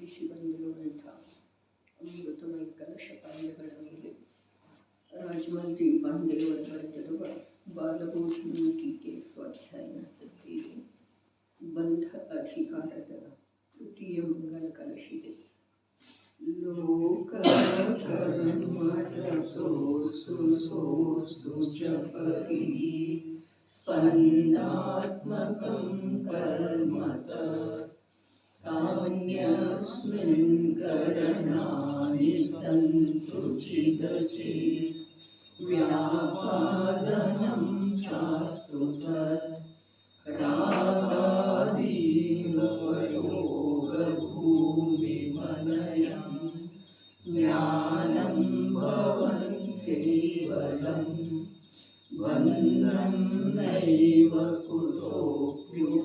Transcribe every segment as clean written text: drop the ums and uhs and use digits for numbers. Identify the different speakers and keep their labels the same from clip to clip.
Speaker 1: ರೂಪಿಸಿ ಬಂದಿರುವಂಥ ಅಮೃತಮಯ ಕಲಶ ಪಾಂಡೆಗಳ ಮೇಲೆ ರಾಜಮಲ್ಜಿ ಪಾಂಡೆಯವರು ಬರೆದಿರುವ ಬಾಲಬೋಧಿನಿ ಟೀಕೆ ಸ್ವಾಧ್ಯಾಯ 17 ಬಂಧ ಅಧಿಕಾರದ ತೃತೀಯ ಮಂಗಲ ಕಲಶಿದೆ. ಲೋಕಧರ್ಮರಸೋಸ್ತು ಜಪತಿ ಸ್ಪಂದಾತ್ಮಕಂ ಕರ್ಮತ ತಾನ್ಯಸ್ಮಿನ್ ಕರಣಾನಿ ಸಂತು ಚಿದಚೇತ್ ವ್ಯಾಪಾದನಂ ಚಾಸ್ತು ತತ್ ರಾಗಾದೀನೋ ಯೋಗಭೂಮಿಮನಯಂ ಜ್ಞಾನಂ ಭವನ್ ಕೇವಲಂ ಬಂಧಂ ನೈವ ಕುತೋಪ್ಯುಪೈತ್ಯಯಮಹೋ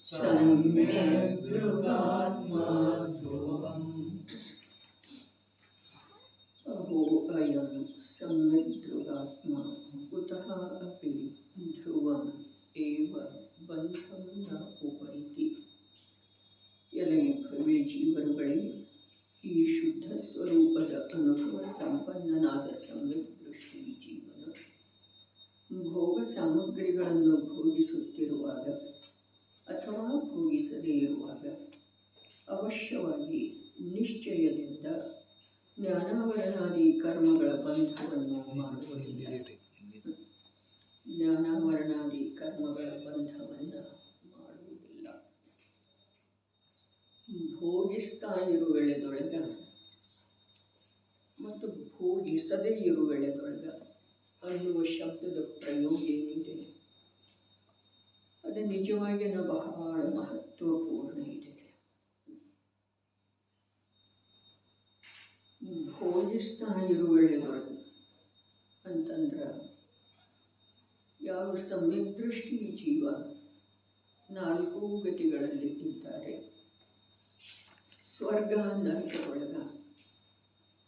Speaker 1: ಸಮ್ಯಕ್ ದೃಗಾತ್ಮಾ ಧ್ರುವಂ. ಅಹೋ ಅಯಂ ಸಮ್ಯಕ್ ದೃಗಾತ್ಮಾ ಕುತಃ ಅಪಿ ಧ್ರುವಂ ಏವ ಬಂಧಂ ನ ಉಪೈತಿ. ಎಲೆ ಭವ್ಯ ಜೀವರುಗಳೇ, ಈ ಶುದ್ಧ ಸ್ವರೂಪದ ಅನುಭವ ಸಂಪನ್ನನಾದ ಸಮ್ಯಕ್ ದೃಷ್ಟಿ ಜೀವನ ಭೋಗ ಸಾಮಗ್ರಿಗಳನ್ನು ಭೋಗಿಸುತ್ತಿರುವಾಗ ಅಥವಾ ಭೋಗಿಸದೇ ಇರುವಾಗ ಅವಶ್ಯವಾಗಿ ನಿಶ್ಚಯದಿಂದ ಜ್ಞಾನಾವರಣಾದಿ ಕರ್ಮಗಳ ಬಂಧವನ್ನು ಮಾಡುವುದಿಲ್ಲ. ಜ್ಞಾನಾವರಣಾದಿ ಕರ್ಮಗಳ ಬಂಧವನ್ನು ಮಾಡುವುದಿಲ್ಲ. ಭೋಗಿಸ್ತಾ ಇರುವೆಳೆದೊಳಗ ಮತ್ತು ಭೋಗಿಸದೇ ಇರುವೆಳೆದೊಳಗ ಅನ್ನುವ ಶಬ್ದದ ಪ್ರಯೋಗ ಏನಿದೆ ಅದು ನಿಜವಾಗಿ ಬಹಳ ಮಹತ್ವಪೂರ್ಣ ಇದೆ. ಭೋಗಿಸ್ತಾ ಇರುವೆಳೆದೊಳಗ ಅಂತಂದ್ರೆ ಯಾವ ಸಮ್ಯಕ್ ದೃಷ್ಟಿ ಜೀವ 4 ಗತಿಗಳಲ್ಲಿ ಇದ್ದಾರೆ. ಸ್ವರ್ಗ ನರಕದೊಳಗ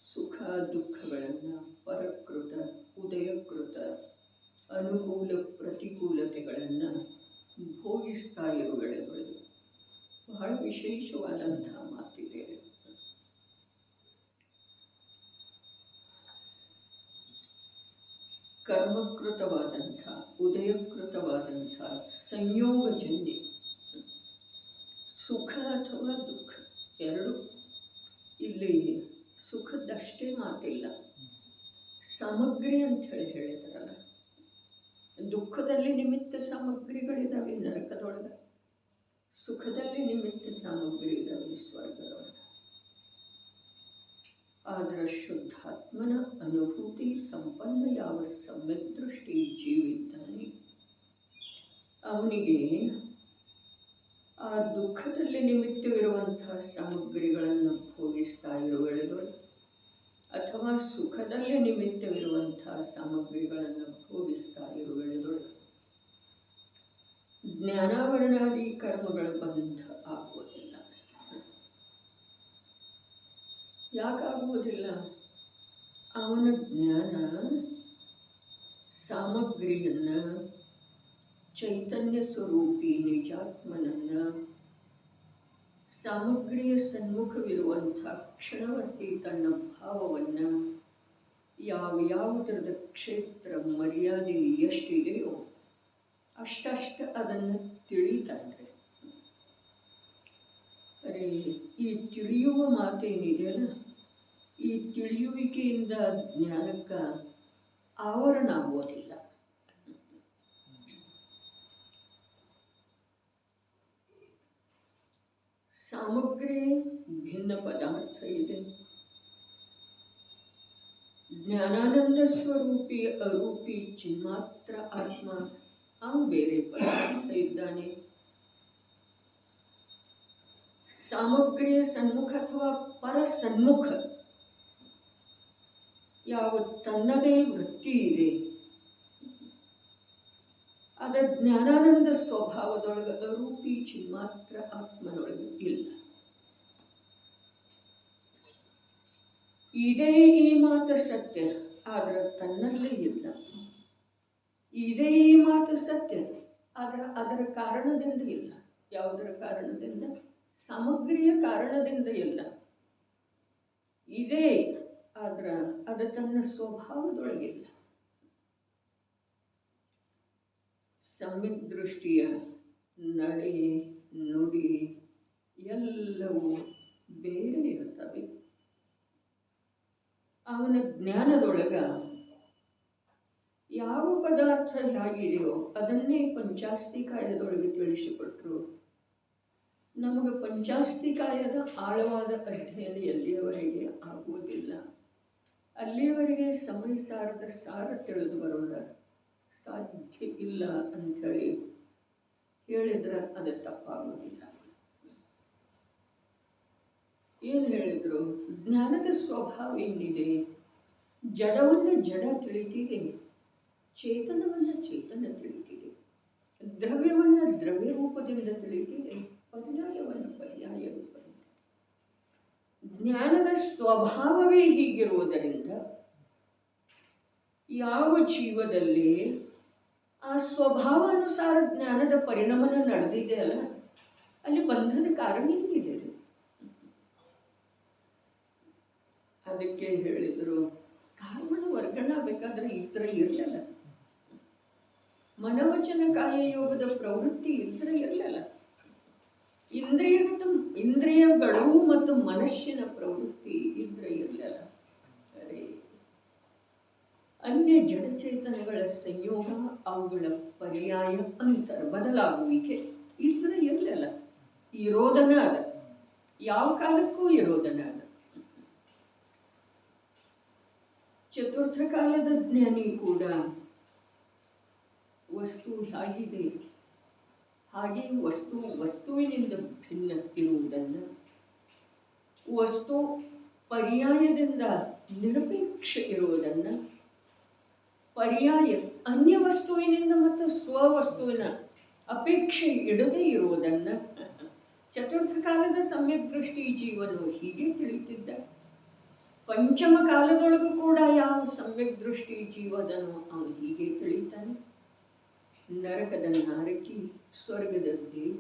Speaker 1: ಸುಖ ದುಃಖಗಳನ್ನು ಪರಕೃತ ಉದಯಕೃತ ಅನುಕೂಲ ಪ್ರತಿಕೂಲತೆಗಳನ್ನು ಭೋಗಿಸ್ತಾ ಇರುವೆಳೆದೊಳಗೆ ಬಹಳ ವಿಶೇಷವಾದಂತಹ ಮಾತಿದೆ. ಕರ್ಮಕೃತವಾದಂಥ ಉದಯಕೃತವಾದಂಥ ಸಂಯೋಗಜನ್ಯ ಸುಖ ಅಥವಾ ದುಃಖ ಎರಡು. ಇಲ್ಲಿ ಸುಖದಷ್ಟೇ ಮಾತಿಲ್ಲ, ಸಾಮಗ್ರಿ ಅಂತ ಹೇಳಿದಾರಲ್ಲ. ದುಃಖದಲ್ಲಿ ನಿಮಿತ್ತ ಸಾಮಗ್ರಿಗಳಿದ್ದಾವೆ ನರಕದೊಳಗೆ, ಸುಖದಲ್ಲಿ ನಿಮಿತ್ತ ಸಾಮಗ್ರಿ ಇದ್ದಾವೆ ಸ್ವರ್ಗದೊಳಗೆ. ಆದರೆ ಶುದ್ಧಾತ್ಮನ ಅನುಭೂತಿ ಸಂಪನ್ನ ಯಾವ ಸಮ್ಯಕ್ ದೃಷ್ಟಿ ಜೀವಿದ್ದಾನೆ ಅವನಿಗೆ ಆ ದುಃಖದಲ್ಲಿ ನಿಮಿತ್ತವಿರುವಂತಹ ಸಾಮಗ್ರಿಗಳನ್ನು ಭೋಗಿಸ್ತಾ ಇರುವೆಳೆದೊಳಗೆ ಅಥವಾ ಸುಖದಲ್ಲಿ ನಿಮಿತ್ತವಿರುವಂತಹ ಸಾಮಗ್ರಿಗಳನ್ನು ಭೋಗಿಸ್ತಾ ಇರುವೆಳೆದೊಳಗೆ ಜ್ಞಾನಾವರಣಾದಿ ಕರ್ಮಗಳ ಬಂಧ ಆಗುವುದಿಲ್ಲ. ಯಾಕಾಗುವುದಿಲ್ಲ? ಅವನ ಜ್ಞಾನ ಸಾಮಗ್ರಿಯನ್ನ ಚೈತನ್ಯ ಸ್ವರೂಪಿ ನಿಜಾತ್ಮನನ್ನ ಸಾಮಗ್ರಿಯ ಸನ್ಮುಖವಿರುವಂಥ ಕ್ಷಣವರ್ತಿ ತನ್ನ ಭಾವವನ್ನು ಯಾವುದರದ ಕ್ಷೇತ್ರ ಮರ್ಯಾದೆ ಎಷ್ಟಿದೆಯೋ ಅಷ್ಟಷ್ಟ ಅದನ್ನು ತಿಳಿತಾನೆ. ಅರೆ, ಈ ತಿಳಿಯುವ ಮಾತೇನಿದೆಯಲ್ಲ, ಈ ತಿಳಿಯುವಿಕೆಯಿಂದ ಜ್ಞಾನಕ್ಕೆ ಆವರಣ ಆಗುವುದಿಲ್ಲ. ಸಾಮಗ್ರಿ ಭಿನ್ನ ಪದಾರ್ಥ ಇದೆ. ಜ್ಞಾನಾನಂದ ಸ್ವರೂಪಿ ಅರೂಪಿ ಚಿನ್ಮಾತ್ರ ಆತ್ಮ ಅವನು ಬೇರೆ ಪದಾರ್ಥ ಇದ್ದಾನೆ. ಸಾಮಗ್ರಿಯ ಸನ್ಮುಖ ಅಥವಾ ಪರ ಸನ್ಮುಖ ಯಾವ ತನ್ನದೇ ವೃತ್ತಿ ಇದೆ ಅದ ಜ್ಞಾನಾನಂದ ಸ್ವಭಾವದೊಳಗೆ ಅರೂಪಿ ಚಿನ್ಮಾತ್ರ ಆತ್ಮನೊಳಗೆ ಇಲ್ಲ. ಇದೇ ಈ ಮಾತು ಸತ್ಯ, ಆದರೆ ತನ್ನಲ್ಲೇ ಇಲ್ಲ. ಇದೇ ಈ ಮಾತು ಸತ್ಯ, ಆದರೆ ಅದರ ಕಾರಣದಿಂದ ಇಲ್ಲ. ಯಾವುದರ ಕಾರಣದಿಂದ? ಸಾಮಗ್ರಿಯ ಕಾರಣದಿಂದ ಇಲ್ಲ. ಇದೇ ಆದ್ರೆ ಅದು ತನ್ನ ಸ್ವಭಾವದೊಳಗಿಲ್ಲ. ಸಮ್ಯಕ್ ದೃಷ್ಟಿಯ ನಡೆ ನುಡಿ ಎಲ್ಲವೂ ಬೇರೆ ಇರುತ್ತವೆ. ಅವನ ಜ್ಞಾನದೊಳಗ ಯಾವ ಪದಾರ್ಥ ಹೇಗಿದೆಯೋ ಅದನ್ನೇ ಪಂಚಾಸ್ತಿಕಾಯದೊಳಗೆ ತಿಳಿಸಿಕೊಟ್ರು. ನಮಗೆ ಪಂಚಾಸ್ತಿಕಾಯದ ಆಳವಾದ ಅಧ್ಯಯನ ಎಲ್ಲಿಯವರೆಗೆ ಆಗುವುದಿಲ್ಲ, ಅಲ್ಲಿಯವರೆಗೆ ಸಮಯ ಸಾರದ ಸಾರ ತಿಳಿದು ಬರೋದ ಸಾಧ್ಯ ಇಲ್ಲ ಅಂಥೇಳಿ ಹೇಳಿದ್ರೆ ಅದು ತಪ್ಪಾಗುವುದಿಲ್ಲ. ಏನು ಹೇಳಿದ್ರು? ಜ್ಞಾನದ ಸ್ವಭಾವ ಏನಿದೆ? ಜಡವನ್ನು ಜಡ ತಿಳಿತಿದೆ, ಚೇತನವನ್ನು ಚೇತನ ತಿಳಿತಿದೆ, ದ್ರವ್ಯವನ್ನು ದ್ರವ್ಯ ರೂಪದಿಂದ ತಿಳಿತಿದೆ, ಪರ್ಯಾಯವನ್ನು ಪರ್ಯಾಯ ರೂಪದಿಂದ. ಜ್ಞಾನದ ಸ್ವಭಾವವೇ ಹೀಗಿರುವುದರಿಂದ ಯಾವ ಜೀವದಲ್ಲಿ ಆ ಸ್ವಭಾವಾನುಸಾರ ಜ್ಞಾನದ ಪರಿಣಾಮನ ನಡೆದಿದೆ ಅಲ್ಲ, ಅಲ್ಲಿ ಬಂಧನ ಕಾರಣ ಏನಿದೆ? ಅದಕ್ಕೆ ಹೇಳಿದರು, ಕಾರಣ ವರ್ಗಣ ಬೇಕಾದ್ರೆ ಈ ಥರ ಇರಲಿಲ್ಲ. ಮನವಚನ ಕಾಯ ಯೋಗದ ಪ್ರವೃತ್ತಿ ಇದ್ರೆ ಇರಲಿಲ್ಲ. ಇಂದ್ರಿಯಗಳು ಮತ್ತು ಮನಸ್ಸಿನ ಪ್ರವೃತ್ತಿ ಇದ್ರೆ ಇರಲಿಲ್ಲ. ಅರೆ, ಅನ್ಯ ಜಡಚೇತನಗಳ ಸಂಯೋಗ, ಅವುಗಳ ಪರ್ಯಾಯ ಅಂತರ ಬದಲಾಗುವಿಕೆ ಇದ್ರೆ ಇರಲಿಲ್ಲ. ಇರೋದನ ಅದ, ಯಾವ ಕಾಲಕ್ಕೂ ಇರೋದನ ಅದ. ಚತುರ್ಥ ಕಾಲದ ಜ್ಞಾನಿ ಕೂಡ ವಸ್ತು ಹೇಗಿದೆ ಹಾಗೆ ವಸ್ತುವಿನಿಂದ ಭಿನ್ನ ಇರುವುದನ್ನು, ವಸ್ತು ಪರ್ಯಾಯದಿಂದ ನಿರಪೇಕ್ಷ ಇರುವುದನ್ನು, ಪರ್ಯಾಯ ಅನ್ಯ ವಸ್ತುವಿನಿಂದ ಮತ್ತು ಸ್ವವಸ್ತುವಿನ ಅಪೇಕ್ಷೆ ಇಡದೇ ಇರುವುದನ್ನು ಚತುರ್ಥ ಕಾಲದ ಸಮ್ಯಕ್ ದೃಷ್ಟಿ ಜೀವನು ಹೀಗೆ ತಿಳಿತಿದ್ದ. ಪಂಚಮ ಕಾಲದೊಳಗೂ ಕೂಡ ಯಾವ ಸಮ್ಯಕ್ ದೃಷ್ಟಿ ಜೀವದನೋ ಅವನು ಹೀಗೆ ತಿಳಿತಾನೆ. ನರಕದ ನಾರಕಿ, ಸ್ವರ್ಗದ ದೇವ,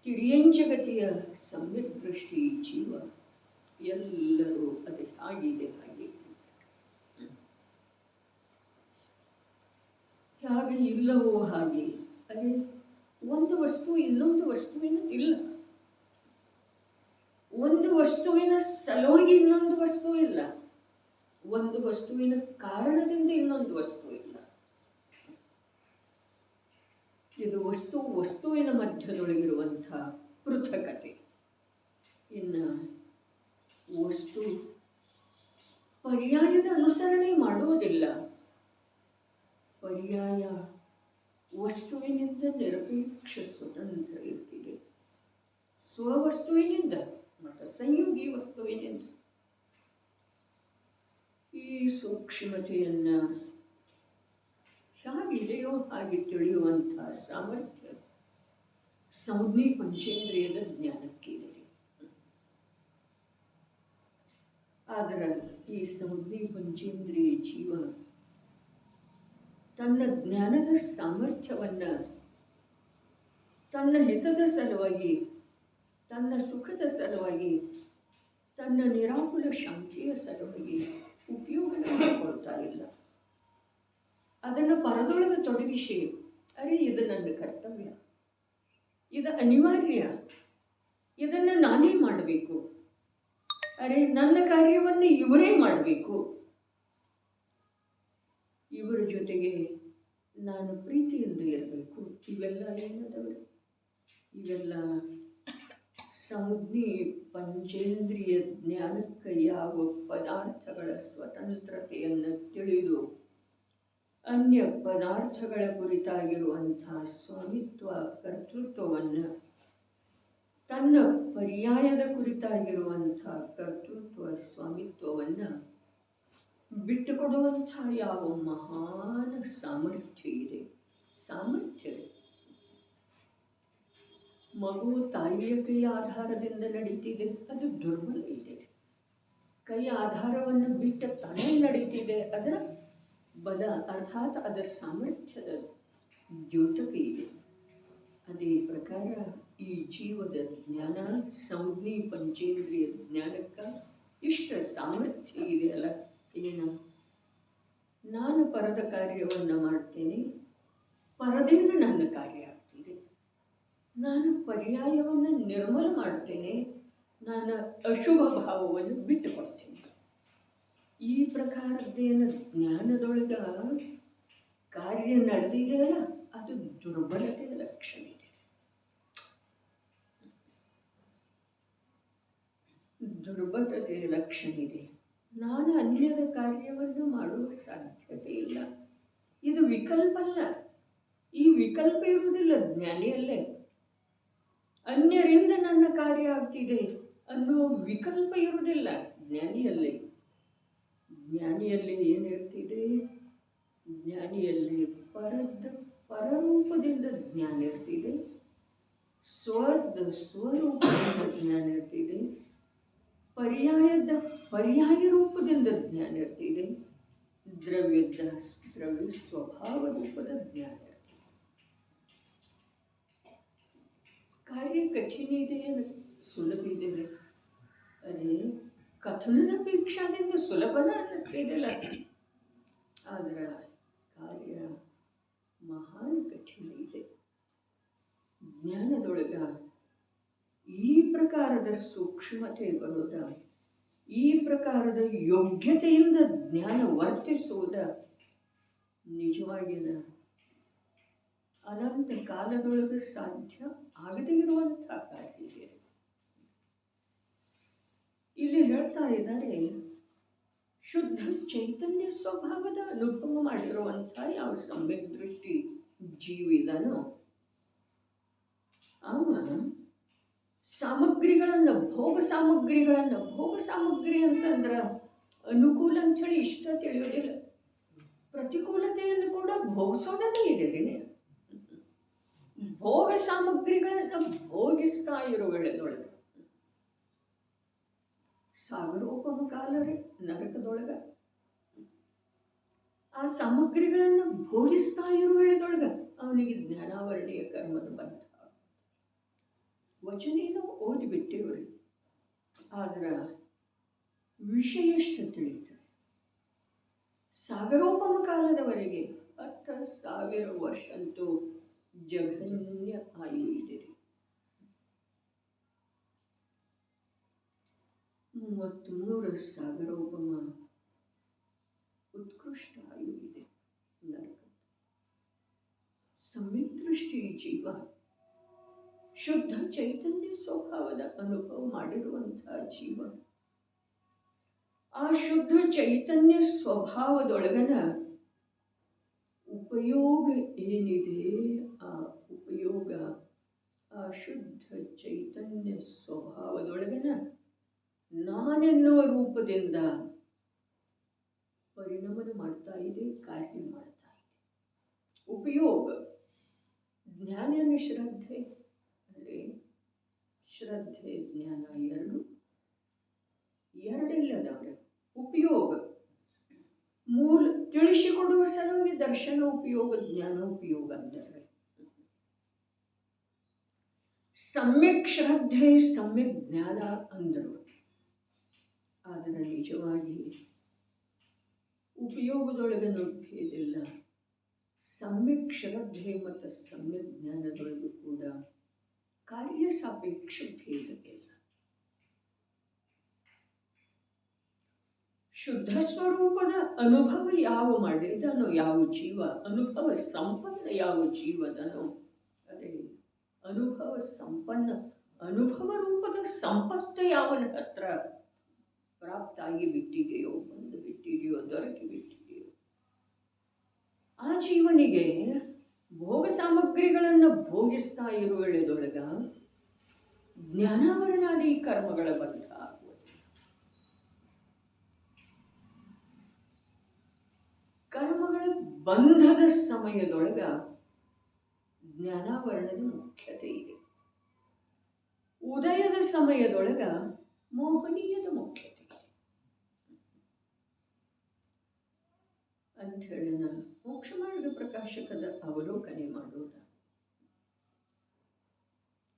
Speaker 1: ತಿರಿಯಂಚಗತಿಯ ಸಮ್ಯಕ್ ದೃಷ್ಟಿ ಜೀವ ಎಲ್ಲರೂ ಅದು ಹಾಗಿದೆ ಹಾಗೆ. ಹಾಗೆ ಇಲ್ಲವೋ ಹಾಗೆ. ಅದೇ ಒಂದು ವಸ್ತು ಇನ್ನೊಂದು ವಸ್ತುವಿನ ಇಲ್ಲ, ಒಂದು ವಸ್ತುವಿನ ಸಲುವಾಗಿ ಇನ್ನೊಂದು ವಸ್ತು ಇಲ್ಲ, ಒಂದು ವಸ್ತುವಿನ ಕಾರಣದಿಂದ ಇನ್ನೊಂದು ವಸ್ತು ಇಲ್ಲ. ಇದು ವಸ್ತುವಿನ ಮಧ್ಯದೊಳಗಿರುವಂಥ ಪೃಥಕತೆ. ಇನ್ನು ವಸ್ತು ಪರ್ಯಾಯದ ಅನುಸರಣೆ ಮಾಡುವುದಿಲ್ಲ. ಪರ್ಯಾಯ ವಸ್ತುವಿನಿಂದ ನಿರಪೇಕ್ಷ ಸ್ವತಂತ್ರ ಇರ್ತಿದೆ, ಸ್ವವಸ್ತುವಿನಿಂದ ಮತ್ತು ಸಂಯೋಗಿ ವಸ್ತುವಿನಿಂದ. ಈ ಸೂಕ್ಷ್ಮತೆಯನ್ನು ಹೇಗಿದೆಯೋ ಹಾಗೆ ತಿಳಿಯುವಂಥ ಸಾಮರ್ಥ್ಯ ಸಂಜ್ಞೆ ಪಂಚೇಂದ್ರಿಯದ ಜ್ಞಾನಕ್ಕಿದೆ. ಆದರೆ ಈ ಸಂಜ್ಞೆ ಪಂಚೇಂದ್ರಿಯ ಜೀವ ತನ್ನ ಜ್ಞಾನದ ಸಾಮರ್ಥ್ಯವನ್ನು ತನ್ನ ಹಿತದ ಸಲುವಾಗಿ, ತನ್ನ ಸುಖದ ಸಲುವಾಗಿ, ತನ್ನ ನಿರಾಕುಲ ಶಾಂತಿಯ ಸಲುವಾಗಿ ಉಪಯೋಗ ಮಾಡಿಕೊಳ್ತಾ ಇಲ್ಲ. ಅದನ್ನು ಪರದೊಳಗೆ ತೊಡಗಿಸಿ, ಅರೆ ಇದು ನನ್ನ ಕರ್ತವ್ಯ, ಇದು ಅನಿವಾರ್ಯ, ಇದನ್ನು ನಾನೇ ಮಾಡಬೇಕು, ಅರೆ ನನ್ನ ಕಾರ್ಯವನ್ನು ಇವರೇ ಮಾಡಬೇಕು, ಇವರ ಜೊತೆಗೆ ನಾನು ಪ್ರೀತಿಯಿಂದ ಇರಬೇಕು. ಇವೆಲ್ಲ ಏನದವರು? ಇವೆಲ್ಲ ಸಂಜ್ಞೆ ಪಂಚೇಂದ್ರಿಯ ಜ್ಞಾನಕ್ಕೆ ಯಾವ ಪದಾರ್ಥಗಳ ಸ್ವತಂತ್ರತೆಯನ್ನು ತಿಳಿದು ಅನ್ಯ ಪದಾರ್ಥಗಳ ಕುರಿತಾಗಿರುವಂಥ ಸ್ವಾಮಿತ್ವ ಕರ್ತೃತ್ವವನ್ನು, ತನ್ನ ಪರ್ಯಾಯದ ಕುರಿತಾಗಿರುವಂಥ ಕರ್ತೃತ್ವ ಸ್ವಾಮಿತ್ವವನ್ನು ಬಿಟ್ಟುಕೊಡುವಂಥ ಯಾವ ಮಹಾನ್ ಸಾಮರ್ಥ್ಯ ಇದೆ. ಸಾಮರ್ಥ್ಯ ಮಗು ತಾಯಿಯ ಕೈ ಆಧಾರದಿಂದ ನಡೀತಿದೆ, ಅದು ದುರ್ಬಲ ಇದೆ. ಕೈ ಆಧಾರವನ್ನು ಬಿಟ್ಟ ತಾನೇ ನಡೀತಿದೆ, ಅದರ ಬಲ ಅರ್ಥಾತ್ ಅದರ ಸಾಮರ್ಥ್ಯದ ದ್ಯೋತಕ ಇದೆ. ಅದೇ ಪ್ರಕಾರ ಈ ಜೀವದ ಜ್ಞಾನ ಸಂಜ್ಞಿ ಪಂಚೇಂದ್ರಿಯ ಜ್ಞಾನಕ್ಕೆ ಇಷ್ಟ ಸಾಮರ್ಥ್ಯ ಇದೆಯಲ್ಲ. ಏನು, ನಾನು ಪರದ ಕಾರ್ಯವನ್ನು ಮಾಡ್ತೇನೆ, ಪರದಿಂದ ನನ್ನ ಕಾರ್ಯ ಆಗ್ತಿದೆ. ನಾನು ಪರ್ಯಾಯವನ್ನು ನಿರ್ಮಲ ಮಾಡ್ತೇನೆ, ನಾನು ಅಶುಭ ಭಾವವನ್ನು ಬಿಟ್ಟುಕೊಡ್ತೇನೆ. ಈ ಪ್ರಕಾರದ್ದೇನು ಜ್ಞಾನದೊಳಗ ಕಾರ್ಯ ನಡೆದಿದೆಯಲ್ಲ, ಅದು ದುರ್ಬಲತೆಯ ಲಕ್ಷಣ ಇದೆ. ದುರ್ಬಲತೆಯ ಲಕ್ಷಣ ಇದೆ. ನಾನು ಅನ್ಯದ ಕಾರ್ಯವನ್ನು ಮಾಡುವ ಸಾಧ್ಯತೆ ಇಲ್ಲ. ಇದು ವಿಕಲ್ಪ ಅಲ್ಲ. ಈ ವಿಕಲ್ಪ ಇರುವುದಿಲ್ಲ ಜ್ಞಾನಿಯಲ್ಲೇ. ಅನ್ಯರಿಂದ ನನ್ನ ಕಾರ್ಯ ಆಗ್ತಿದೆ ಅನ್ನೋ ವಿಕಲ್ಪ ಇರುವುದಿಲ್ಲ ಜ್ಞಾನಿಯಲ್ಲೇ. ಜ್ಞಾನಿಯಲ್ಲಿ ಏನಿರ್ತಿದೆ? ಜ್ಞಾನಿಯಲ್ಲಿ ಪರರೂಪದಿಂದ ಜ್ಞಾನ ಇರ್ತಿದೆ, ಸ್ವರೂಪದಿಂದ ಜ್ಞಾನ ಇರ್ತಿದೆ, ಪರ್ಯಾಯ ರೂಪದಿಂದ ಜ್ಞಾನ ಇರ್ತಿದೆ, ದ್ರವ್ಯ ಸ್ವಭಾವ ರೂಪದ ಜ್ಞಾನ ಇರ್ತಿದೆ. ಕಾರ್ಯ ಕಠಿಣ ಇದೆ, ಸುಲಭ ಇದೆ. ಅದೇ ಕಥನದ ಅಪೇಕ್ಷಾದಿಂದ ಸುಲಭನ ಅನ್ನಿಸ್ತಿದೆಯಲ್ಲ, ಆದ್ರೆ ಕಾರ್ಯ ಮಹಾನ್ ಕಠಿಣ ಇದೆ. ಜ್ಞಾನದೊಳಗ ಈ ಪ್ರಕಾರದ ಸೂಕ್ಷ್ಮತೆ ಬರೋದ, ಈ ಪ್ರಕಾರದ ಯೋಗ್ಯತೆಯಿಂದ ಜ್ಞಾನ ವರ್ತಿಸುವುದ ನಿಜವಾಗಿನ ಅನಂತ ಕಾಲದೊಳಗೆ ಸಾಧ್ಯ ಆಗದೇ ಇರುವಂಥ ಕಾರ್ಯ ಇದೆ. ಇಲ್ಲಿ ಹೇಳ್ತಾ ಇದ್ದಾರೆ, ಶುದ್ಧ ಚೈತನ್ಯ ಸ್ವಭಾವದ ಅನುಭವ ಮಾಡಿರುವಂಥ ಯಾವ ಸಮ್ಯಕ್ ದೃಷ್ಟಿ ಜೀವಿದನೋ ಅವ ಸಾಮಗ್ರಿಗಳನ್ನು ಭೋಗ ಸಾಮಗ್ರಿ ಅಂತಂದ್ರೆ ಅನುಕೂಲ ಅಂಥೇಳಿ ಇಷ್ಟ ತಿಳಿಯೋದಿಲ್ಲ. ಪ್ರತಿಕೂಲತೆಯನ್ನು ಕೂಡ ಭೋಗಿಸೋದೇ ಇದೆ. ಭೋಗ ಸಾಮಗ್ರಿಗಳನ್ನು ಭೋಗಿಸ್ತಾ ಇರೋ ವೇಳೆದೊಳಗೆ ಸಾಗರೋಪಮ ಕಾಲರೇ ನರಕದೊಳಗ ಆ ಸಾಮಗ್ರಿಗಳನ್ನು ಭೋಗಿಸ್ತಾ ಇರೋ ವೇಳೆದೊಳಗ ಅವನಿಗೆ ಜ್ಞಾನಾವರಣೀಯ ಕರ್ಮದ ಬಂಧ. ವಚನೇನೋ ಓದಿಬಿಟ್ಟೇವ್ರಿ, ಆದ್ರೆ ವಿಷಯ ಎಷ್ಟು ತಿಳಿಯುತ್ತದೆ. ಸಾಗರೋಪಮ ಕಾಲದವರೆಗೆ 10,000 ವರ್ಷ ಅಂತೂ ಜಘನ್ಯ ಆಯು ಇದೆ. 33 ಸಾಗರೋಪಮ ಉತ್ಕೃಷ್ಟ ಆಯು ಇದೆ ನರಕ. ಸಮ್ಯಕ್ ದೃಷ್ಟಿ ಜೀವ ಶುದ್ಧ ಚೈತನ್ಯ ಸ್ವಭಾವದ ಅನುಭವ ಮಾಡಿರುವಂತಹ ಜೀವ, ಆ ಶುದ್ಧ ಚೈತನ್ಯ ಸ್ವಭಾವದೊಳಗನ ಉಪಯೋಗ ಏನಿದೆ, ಆ ಉಪಯೋಗ ಆ ಶುದ್ಧ ಚೈತನ್ಯ ಸ್ವಭಾವದೊಳಗನ ನಾನೆನ್ನುವ ರೂಪದಿಂದ ಪರಿಣಮನ ಮಾಡ್ತಾ ಇದೆ, ಕಾರ್ಯ ಮಾಡ್ತಾ ಇದೆ. ಉಪಯೋಗ ಜ್ಞಾನ ಶ್ರದ್ಧೆ, ಅಂದರೆ ಶ್ರದ್ಧೆ ಜ್ಞಾನ ಎರಡಿಲ್ಲದವ್ರೆ. ಉಪಯೋಗ ಮೂಲ ತಿಳಿಸಿಕೊಡುವ ಸಲುವಾಗಿ ದರ್ಶನ ಉಪಯೋಗ, ಜ್ಞಾನ ಉಪಯೋಗ ಅಂತಾರೆ. ಸಮ್ಯಕ್ ಶ್ರದ್ಧೆ ಸಮ್ಯಕ್ ಜ್ಞಾನ ಅಂದರು. ಆದರೆ ನಿಜವಾಗಿ ಉಪಯೋಗದೊಳಗನು ಭೇದಿಲ್ಲ. ಸಮ್ಯಕ್ ಶ್ರದ್ಧೆ ಮತ್ತು ಸಮ್ಯಕ್ ಜ್ಞಾನದೊಳಗೂ ಕೂಡ ಕಾರ್ಯ ಸಾಪೇಕ್ಷ ಭೇದ ಇಲ್ಲ. ಶುದ್ಧ ಸ್ವರೂಪದ ಅನುಭವ ಯಾವ ಮಾಡಿದನೋ, ಯಾವ ಜೀವ ಅನುಭವ ಸಂಪನ್ನ ಯಾವ ಜೀವದನೋ, ಅದೇ ಅನುಭವ ಸಂಪನ್ನ ಅನುಭವ ರೂಪದ ಸಂಪತ್ತು ಯಾವನ ಹತ್ರ ಪ್ರಾಪ್ತಾಗಿ ಬಿಟ್ಟಿದೆಯೋ, ಬಂದು ಬಿಟ್ಟಿದೆಯೋ, ದೊರಕಿ ಬಿಟ್ಟಿದೆಯೋ, ಆ ಜೀವನಿಗೆ ಭೋಗ ಸಾಮಗ್ರಿಗಳನ್ನು ಭೋಗಿಸ್ತಾ ಇರುವ ವೇಳೆದೊಳಗ ಜ್ಞಾನಾವರಣಾದಿ ಕರ್ಮಗಳ ಬಂಧ ಆಗುವುದು. ಕರ್ಮಗಳ ಬಂಧದ ಸಮಯದೊಳಗ ಜ್ಞಾನಾವರಣದ ಮುಖ್ಯತೆ ಇದೆ. ಉದಯದ ಸಮಯದೊಳಗ ಮೋಹನೀಯದ ಮುಖ್ಯತೆ ಇದೆ ಅಂಥೇಳಿ ನಾನು ಮೋಕ್ಷ ಮಾರ್ಗ ಪ್ರಕಾಶಕದ ಅವಲೋಕನೆ ಮಾಡೋದ.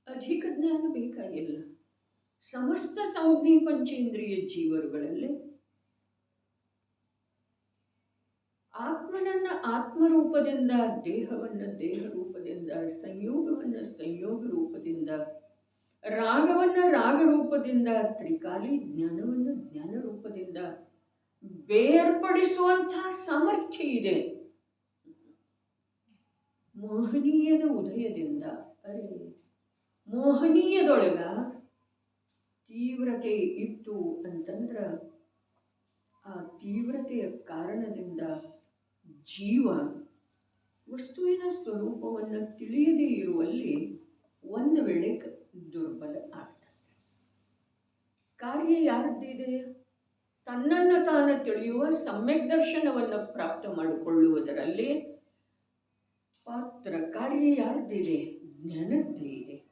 Speaker 1: ಅಧಿಕ ಜ್ಞಾನ ಬೇಕಾಗಿಲ್ಲ. ಸಮಸ್ತ ಸಂಜ್ಞಿ ಪಂಚೇಂದ್ರಿಯ ಜೀವರುಗಳಲ್ಲಿ ಆತ್ಮನನ್ನ ಆತ್ಮರೂಪದಿಂದ, ದೇಹವನ್ನು ದೇಹ ರೂಪದಿಂದ, ಸಂಯೋಗವನ್ನು ಸಂಯೋಗ ರೂಪದಿಂದ, ರಾಗವನ್ನು ರಾಗ ರೂಪದಿಂದ, ತ್ರಿಕಾಲಿ ಜ್ಞಾನವನ್ನು ಜ್ಞಾನ ರೂಪದಿಂದ ಬೇರ್ಪಡಿಸುವಂತಹ ಸಾಮರ್ಥ್ಯ ಇದೆ. ಮೋಹನೀಯದ ಉದಯದಿಂದ, ಮೋಹನೀಯದೊಳಗ ತೀವ್ರತೆ ಇತ್ತು ಅಂತಂದ್ರ ಆ ತೀವ್ರತೆಯ ಕಾರಣದಿಂದ ಜೀವ ವಸ್ತುವಿನ ಸ್ವರೂಪವನ್ನು ತಿಳಿಯದೇ ಇರುವಲ್ಲಿ ಒಂದು ವೇಳೆ ದುರ್ಬಲ ಆಗ್ತದೆ. ಕಾರ್ಯ ಯಾರದ್ದಿದೆ? ತನ್ನನ್ನು ತಾನು ತಿಳಿಯುವ ಸಮ್ಯಕ್ ದರ್ಶನವನ್ನು ಪ್ರಾಪ್ತ ಮಾಡಿಕೊಳ್ಳುವುದರಲ್ಲಿ ಪಾತ್ರ ಕಾರ್ಯ ಯಾರದ್ದಿದೆ? ಜ್ಞಾನದ್ದೇ ಇದೆ.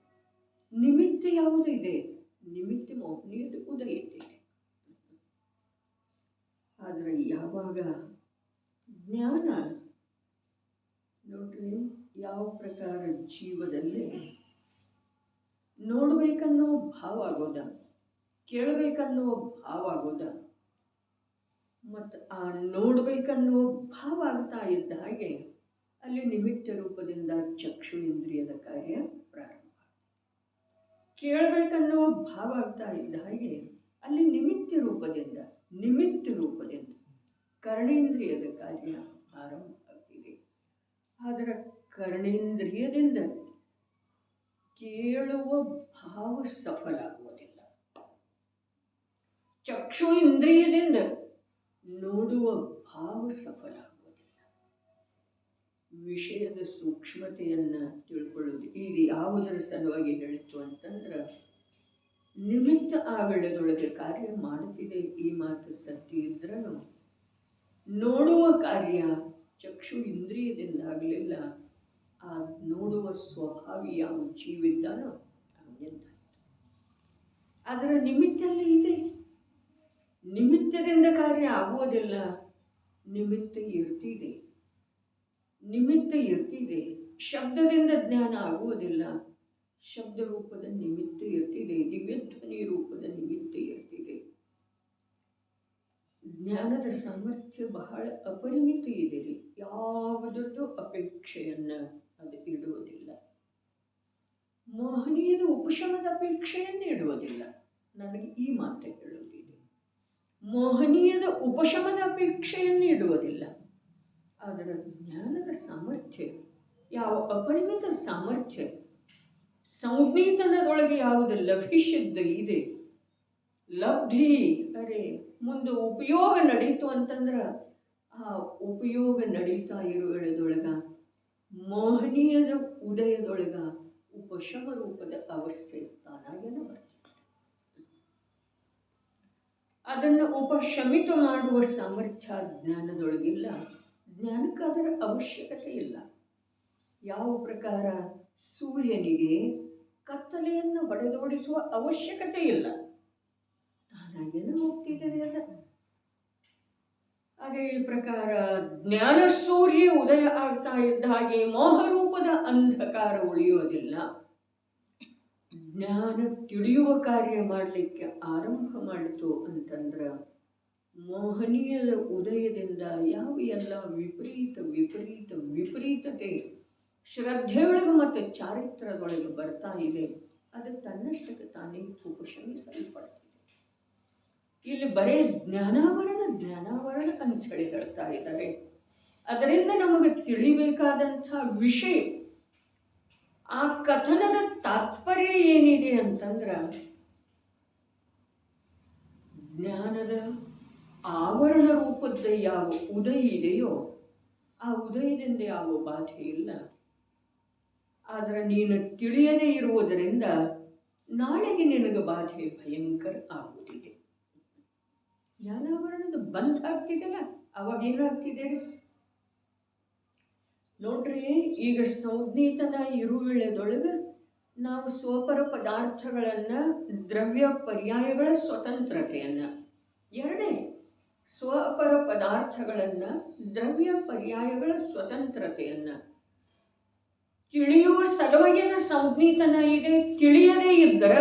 Speaker 1: ನಿಮಿತ್ತ ಯಾವುದು ಇದೆ? ನಿಮಿತ್ತ ಮೋಹನೀಯದ ಉದಯತೆ. ಆದರೆ ಯಾವಾಗ ಜ್ಞಾನ ನೋಡ್ರಿ, ಯಾವ ಪ್ರಕಾರ ಜೀವದಲ್ಲಿ ನೋಡ್ಬೇಕನ್ನೋ ಭಾವ ಆಗೋದ, ಕೇಳಬೇಕನ್ನೋ ಭಾವ ಆಗೋದ, ಮತ್ತು ಆ ನೋಡ್ಬೇಕನ್ನೋ ಭಾವ ಆಗ್ತಾ ಇದ್ದ ಹಾಗೆ ಅಲ್ಲಿ ನಿಮಿತ್ತ ರೂಪದಿಂದ ಚಕ್ಷು ಇಂದ್ರಿಯದ ಕಾರ್ಯ ಪ್ರಾರಂಭ. ಕೇಳಬೇಕನ್ನೋ ಭಾವ ಆಗ್ತಾ ಇದ್ದ ಹಾಗೆ ಅಲ್ಲಿ ನಿಮಿತ್ತ ರೂಪದಿಂದ ಕರ್ಣೇಂದ್ರಿಯದ ಕಾರ್ಯ ಆರಂಭ ಆಗ್ತಿದೆ. ಆದರೆ ಕರ್ಣೇಂದ್ರಿಯದಿಂದ ಕೇಳುವ ಭಾವ ಸಫಲ ಆಗುವುದಿಲ್ಲ. ಚಕ್ಷು ಇಂದ್ರಿಯದಿಂದ ನೋಡುವ ಭಾವ ಸಫಲ ಆಗುವುದಿಲ್ಲ. ವಿಷಯದ ಸೂಕ್ಷ್ಮತೆಯನ್ನು ತಿಳ್ಕೊಳ್ಳೋದು ಈಗ ಯಾವುದರ ಸಲುವಾಗಿ ಹೇಳಿತು ಅಂತಂದ್ರೆ, ನಿಮಿತ್ತ ಆ ವೇಳೆದೊಳಗೆ ಕಾರ್ಯ ಮಾಡುತ್ತಿದೆ. ಈ ಮಾತು ಸತ್ಯ ಇದ್ರೂ ನೋಡುವ ಕಾರ್ಯ ಚಕ್ಷು ಇಂದ್ರಿಯದಿಂದ ಆಗಲಿಲ್ಲ. ಆ ನೋಡುವ ಸ್ವಭಾವಿ ಯಾವ ಜೀವಿದ್ದಾನೋ ಅವನಿಂದ. ಅದರ ನಿಮಿತ್ತಲ್ಲಿ ಇದೆ. ನಿಮಿತ್ತದಿಂದ ಕಾರ್ಯ ಆಗುವುದಿಲ್ಲ. ನಿಮಿತ್ತ ಇರ್ತಿದೆ. ಶಬ್ದದಿಂದ ಜ್ಞಾನ ಆಗುವುದಿಲ್ಲ. ಶಬ್ದ ರೂಪದ ನಿಮಿತ್ತ ಇರ್ತಿದೆ. ದಿವ್ಯಧ್ವನಿ ರೂಪದ ನಿಮಿತ್ತ ಇರ್ತಿದೆ. ಜ್ಞಾನದ ಸಾಮರ್ಥ್ಯ ಬಹಳ ಅಪರಿಮಿತ ಇದೆ. ಯಾವುದರದ್ದು ಅಪೇಕ್ಷೆಯನ್ನು ಅದು ಇಡುವುದಿಲ್ಲ. ಮೋಹನೀಯದ ಉಪಶಮದ ಅಪೇಕ್ಷೆಯನ್ನು ಇಡುವುದಿಲ್ಲ. ನನಗೆ ಈ ಮಾತು ಹೇಳುವುದಿದೆ. ಮೋಹನೀಯದ ಉಪಶಮದ ಅಪೇಕ್ಷೆಯನ್ನು ಇಡುವುದಿಲ್ಲ. ಅದರ ಜ್ಞಾನದ ಸಾಮರ್ಥ್ಯ ಯಾವ ಅಪರಿಮಿತ ಸಾಮರ್ಥ್ಯ ಸಂಜ್ಞೀತನದೊಳಗೆ ಯಾವುದು ಲಭಿಸಿದ್ದ ಇದೆ, ಲಬ್ಧಿ ಮುಂದೆ ಉಪಯೋಗ ನಡೀತು ಅಂತಂದ್ರೆ ಆ ಉಪಯೋಗ ನಡೀತಾ ಇರುವುದೊಳಗ ಮೋಹನೀಯದ ಉದಯದೊಳಗ ಉಪಶಮ ರೂಪದ ಅವಸ್ಥೆ ತಾನಾಗೇನೆ ಬರ್ತದೆ. ಅದನ್ನು ಉಪಶಮಿತ ಮಾಡುವ ಸಾಮರ್ಥ್ಯ ಜ್ಞಾನದೊಳಗಿಲ್ಲ. ಜ್ಞಾನಕ್ಕೆ ಅದರ ಅವಶ್ಯಕತೆ ಇಲ್ಲ. ಯಾವ ಪ್ರಕಾರ ಸೂರ್ಯನಿಗೆ ಕತ್ತಲೆಯನ್ನು ಹೊಡೆದೋಡಿಸುವ ಅವಶ್ಯಕತೆ ಇಲ್ಲ. ತಾನಾಗೇನೆ ಹೋಗ್ತಿದ್ದಾರೆ. ಅದೇ ಪ್ರಕಾರ ಜ್ಞಾನ ಸೂರ್ಯ ಉದಯ ಆಗ್ತಾ ಇದ್ದ ಹಾಗೆ ಮೋಹರೂಪದ ಅಂಧಕಾರ ಉಳಿಯೋದಿಲ್ಲ. ಜ್ಞಾನ ತಿಳಿಯುವ ಕಾರ್ಯ ಮಾಡಲಿಕ್ಕೆ ಆರಂಭ ಮಾಡಿತು ಅಂತಂದ್ರೆ ಮೋಹನೀಯದ ಉದಯದಿಂದ ಯಾವ ಎಲ್ಲ ವಿಪರೀತತೆ ಶ್ರದ್ಧೆಯೊಳಗೆ ಮತ್ತು ಚಾರಿತ್ರದೊಳಗೆ ಬರ್ತಾ ಇದೆ, ಅದು ತನ್ನಷ್ಟಕ್ಕೆ ತಾನೇ ಉಪಶಮಿಸಲ್ಪಡ್ತಿದೆ. ಇಲ್ಲಿ ಬರೇ ಜ್ಞಾನಾವರಣ ಅಂತ ಹೇಳಿ ಹೇಳ್ತಾ ಇದ್ದಾರೆ. ಅದರಿಂದ ನಮಗೆ ತಿಳಿಬೇಕಾದಂಥ ವಿಷಯ, ಆ ಕಥನದ ತಾತ್ಪರ್ಯ ಏನಿದೆ ಅಂತಂದ್ರೆ, ಜ್ಞಾನದ ಆವರಣ ರೂಪದ ಯಾವ ಉದಯ ಇದೆಯೋ ಆ ಉದಯದಿಂದ ಯಾವ ಬಾಧೆ ಇಲ್ಲ. ಆದರೆ ನೀನು ತಿಳಿಯದೇ ಇರುವುದರಿಂದ ನಾಳೆಗೆ ನಿನಗೆ ಬಾಧೆ ಭಯಂಕರ ಆಗುತ್ತಿದೆ. ಜ್ಞಾನಾವರಣದ ಬಂದ್ ಆಗ್ತಿದೆಲ್ಲ, ಅವಾಗ ಏನಾಗ್ತಿದೆ ನೋಡ್ರಿ. ಈಗ ಸಂಜ್ಞೀತನ ಇರುವಿಳೆದೊಳಗೆ ನಾವು ಸ್ವಪರ ಪದಾರ್ಥಗಳನ್ನು, ದ್ರವ್ಯ ಪರ್ಯಾಯಗಳ ಸ್ವತಂತ್ರತೆಯನ್ನು, ಎರಡೇ ಸ್ವಪರ ಪದಾರ್ಥಗಳನ್ನು, ದ್ರವ್ಯ ಪರ್ಯಾಯಗಳ ಸ್ವತಂತ್ರತೆಯನ್ನು ತಿಳಿಯುವ ಸಲುವಾಗಿನ ಸಂಜ್ಞಿತನ ಇದೆ. ತಿಳಿಯದೇ ಇದ್ದರ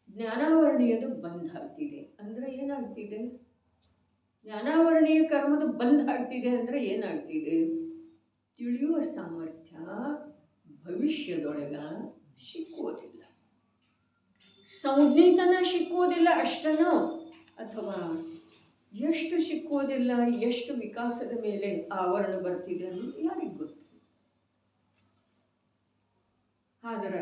Speaker 1: ಜ್ಞಾನಾವರಣೀಯದ ಬಂಧ ಆಗ್ತಿದೆ. ಅಂದ್ರೆ ಏನಾಗ್ತಿದೆ? ಜ್ಞಾನಾವರಣೀಯ ಕರ್ಮದ ಬಂಧ ಆಗ್ತಿದೆ ಅಂದ್ರೆ ಏನಾಗ್ತಿದೆ? ತಿಳಿಯುವ ಸಾಮರ್ಥ್ಯ ಭವಿಷ್ಯದೊಳಗ ಸಿಕ್ಕುವುದಿಲ್ಲ. ಸಂಜ್ಞಿತನ ಸಿಕ್ಕುವುದಿಲ್ಲ ಅಷ್ಟನೋ, ಅಥವಾ ಎಷ್ಟು ಸಿಕ್ಕುವುದಿಲ್ಲ, ಎಷ್ಟು ವಿಕಾಸದ ಮೇಲೆ ಆವರಣ ಬರ್ತಿದೆ ಅನ್ನೋದು ಯಾರಿಗೆ ಗೊತ್ತು? ಆದ್ರೆ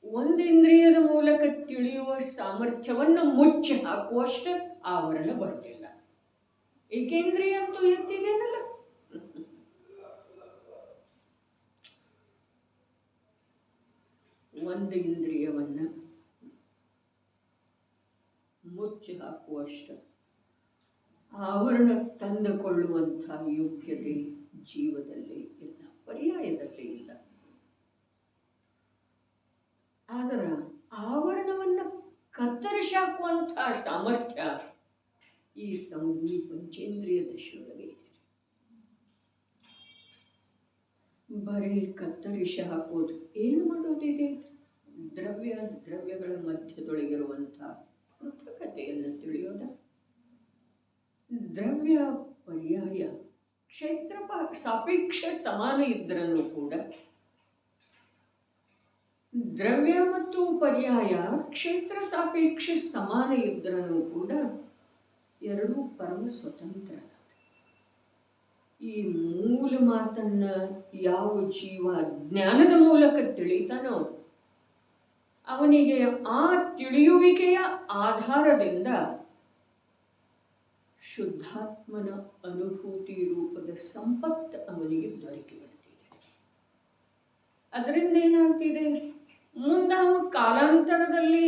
Speaker 1: ಒಂದು ಇಂದ್ರಿಯದ ಮೂಲಕ ತಿಳಿಯುವ ಸಾಮರ್ಥ್ಯವನ್ನು ಮುಚ್ಚಿ ಹಾಕುವಷ್ಟು ಆವರಣ ಬರುತ್ತಿಲ್ಲ. ಏಕೇಂದ್ರಿಯ ಅಂತೂ ಇರ್ತಿದೇನಲ್ಲ. ಒಂದು ಇಂದ್ರಿಯವನ್ನ ಮುಚ್ಚಿ ಹಾಕುವಷ್ಟು ಆವರಣ ತಂದುಕೊಳ್ಳುವಂಥ ಯೋಗ್ಯತೆ ಜೀವದಲ್ಲಿ ಇಲ್ಲ, ಪರ್ಯಾಯದಲ್ಲಿ ಇಲ್ಲ. ಆದ್ರೆ ಆವರಣವನ್ನು ಕತ್ತರಿಸಾಕುವಂತಹ ಸಾಮರ್ಥ್ಯ ಈ ಸಂಜ್ಞಿ ಪಂಚೇಂದ್ರಿಯ ದಶೆಯೊಳಗೆ ಇದೆ. ಬರೀ ಕತ್ತರಿಸಿ ಹಾಕೋದು ಏನು ಮಾಡೋದಿದೆ? ದ್ರವ್ಯಗಳ ಮಧ್ಯದೊಳಗಿರುವಂಥ ಪೃಥಕತೆಯನ್ನು ತಿಳಿಯೋದ. ದ್ರವ್ಯ ಪರ್ಯಾಯ ಕ್ಷೇತ್ರ ಸಾಪೇಕ್ಷ ಸಮಾನ ಇದ್ರೂ ಕೂಡ ದ್ರವ್ಯ ಮತ್ತು ಪರ್ಯಾಯ ಕ್ಷೇತ್ರ ಸಾಪೇಕ್ಷ ಸಮಾನ ಇದ್ರೂ ಕೂಡ ಎರಡೂ ಪರಮ ಸ್ವತಂತ್ರ. ಈ ಮೂಲ ಮಾತನ್ನ ಯಾವ ಜೀವ ಜ್ಞಾನದ ಮೂಲಕ ತಿಳಿತಾನೋ ಅವನಿಗೆ ಆ ತಿಳಿಯುವಿಕೆಯ ಆಧಾರದಿಂದ ಶುದ್ಧಾತ್ಮನ ಅನುಭೂತಿ ರೂಪದ ಸಂಪತ್ತು ಅವನಿಗೆ ದೊರಕಿ ಬಿಡ್ತಿದೆ. ಅದರಿಂದ ಏನಾಗ್ತಿದೆ? ಮುಂದೆ ಅವನು ಕಾಲಾಂತರದಲ್ಲಿ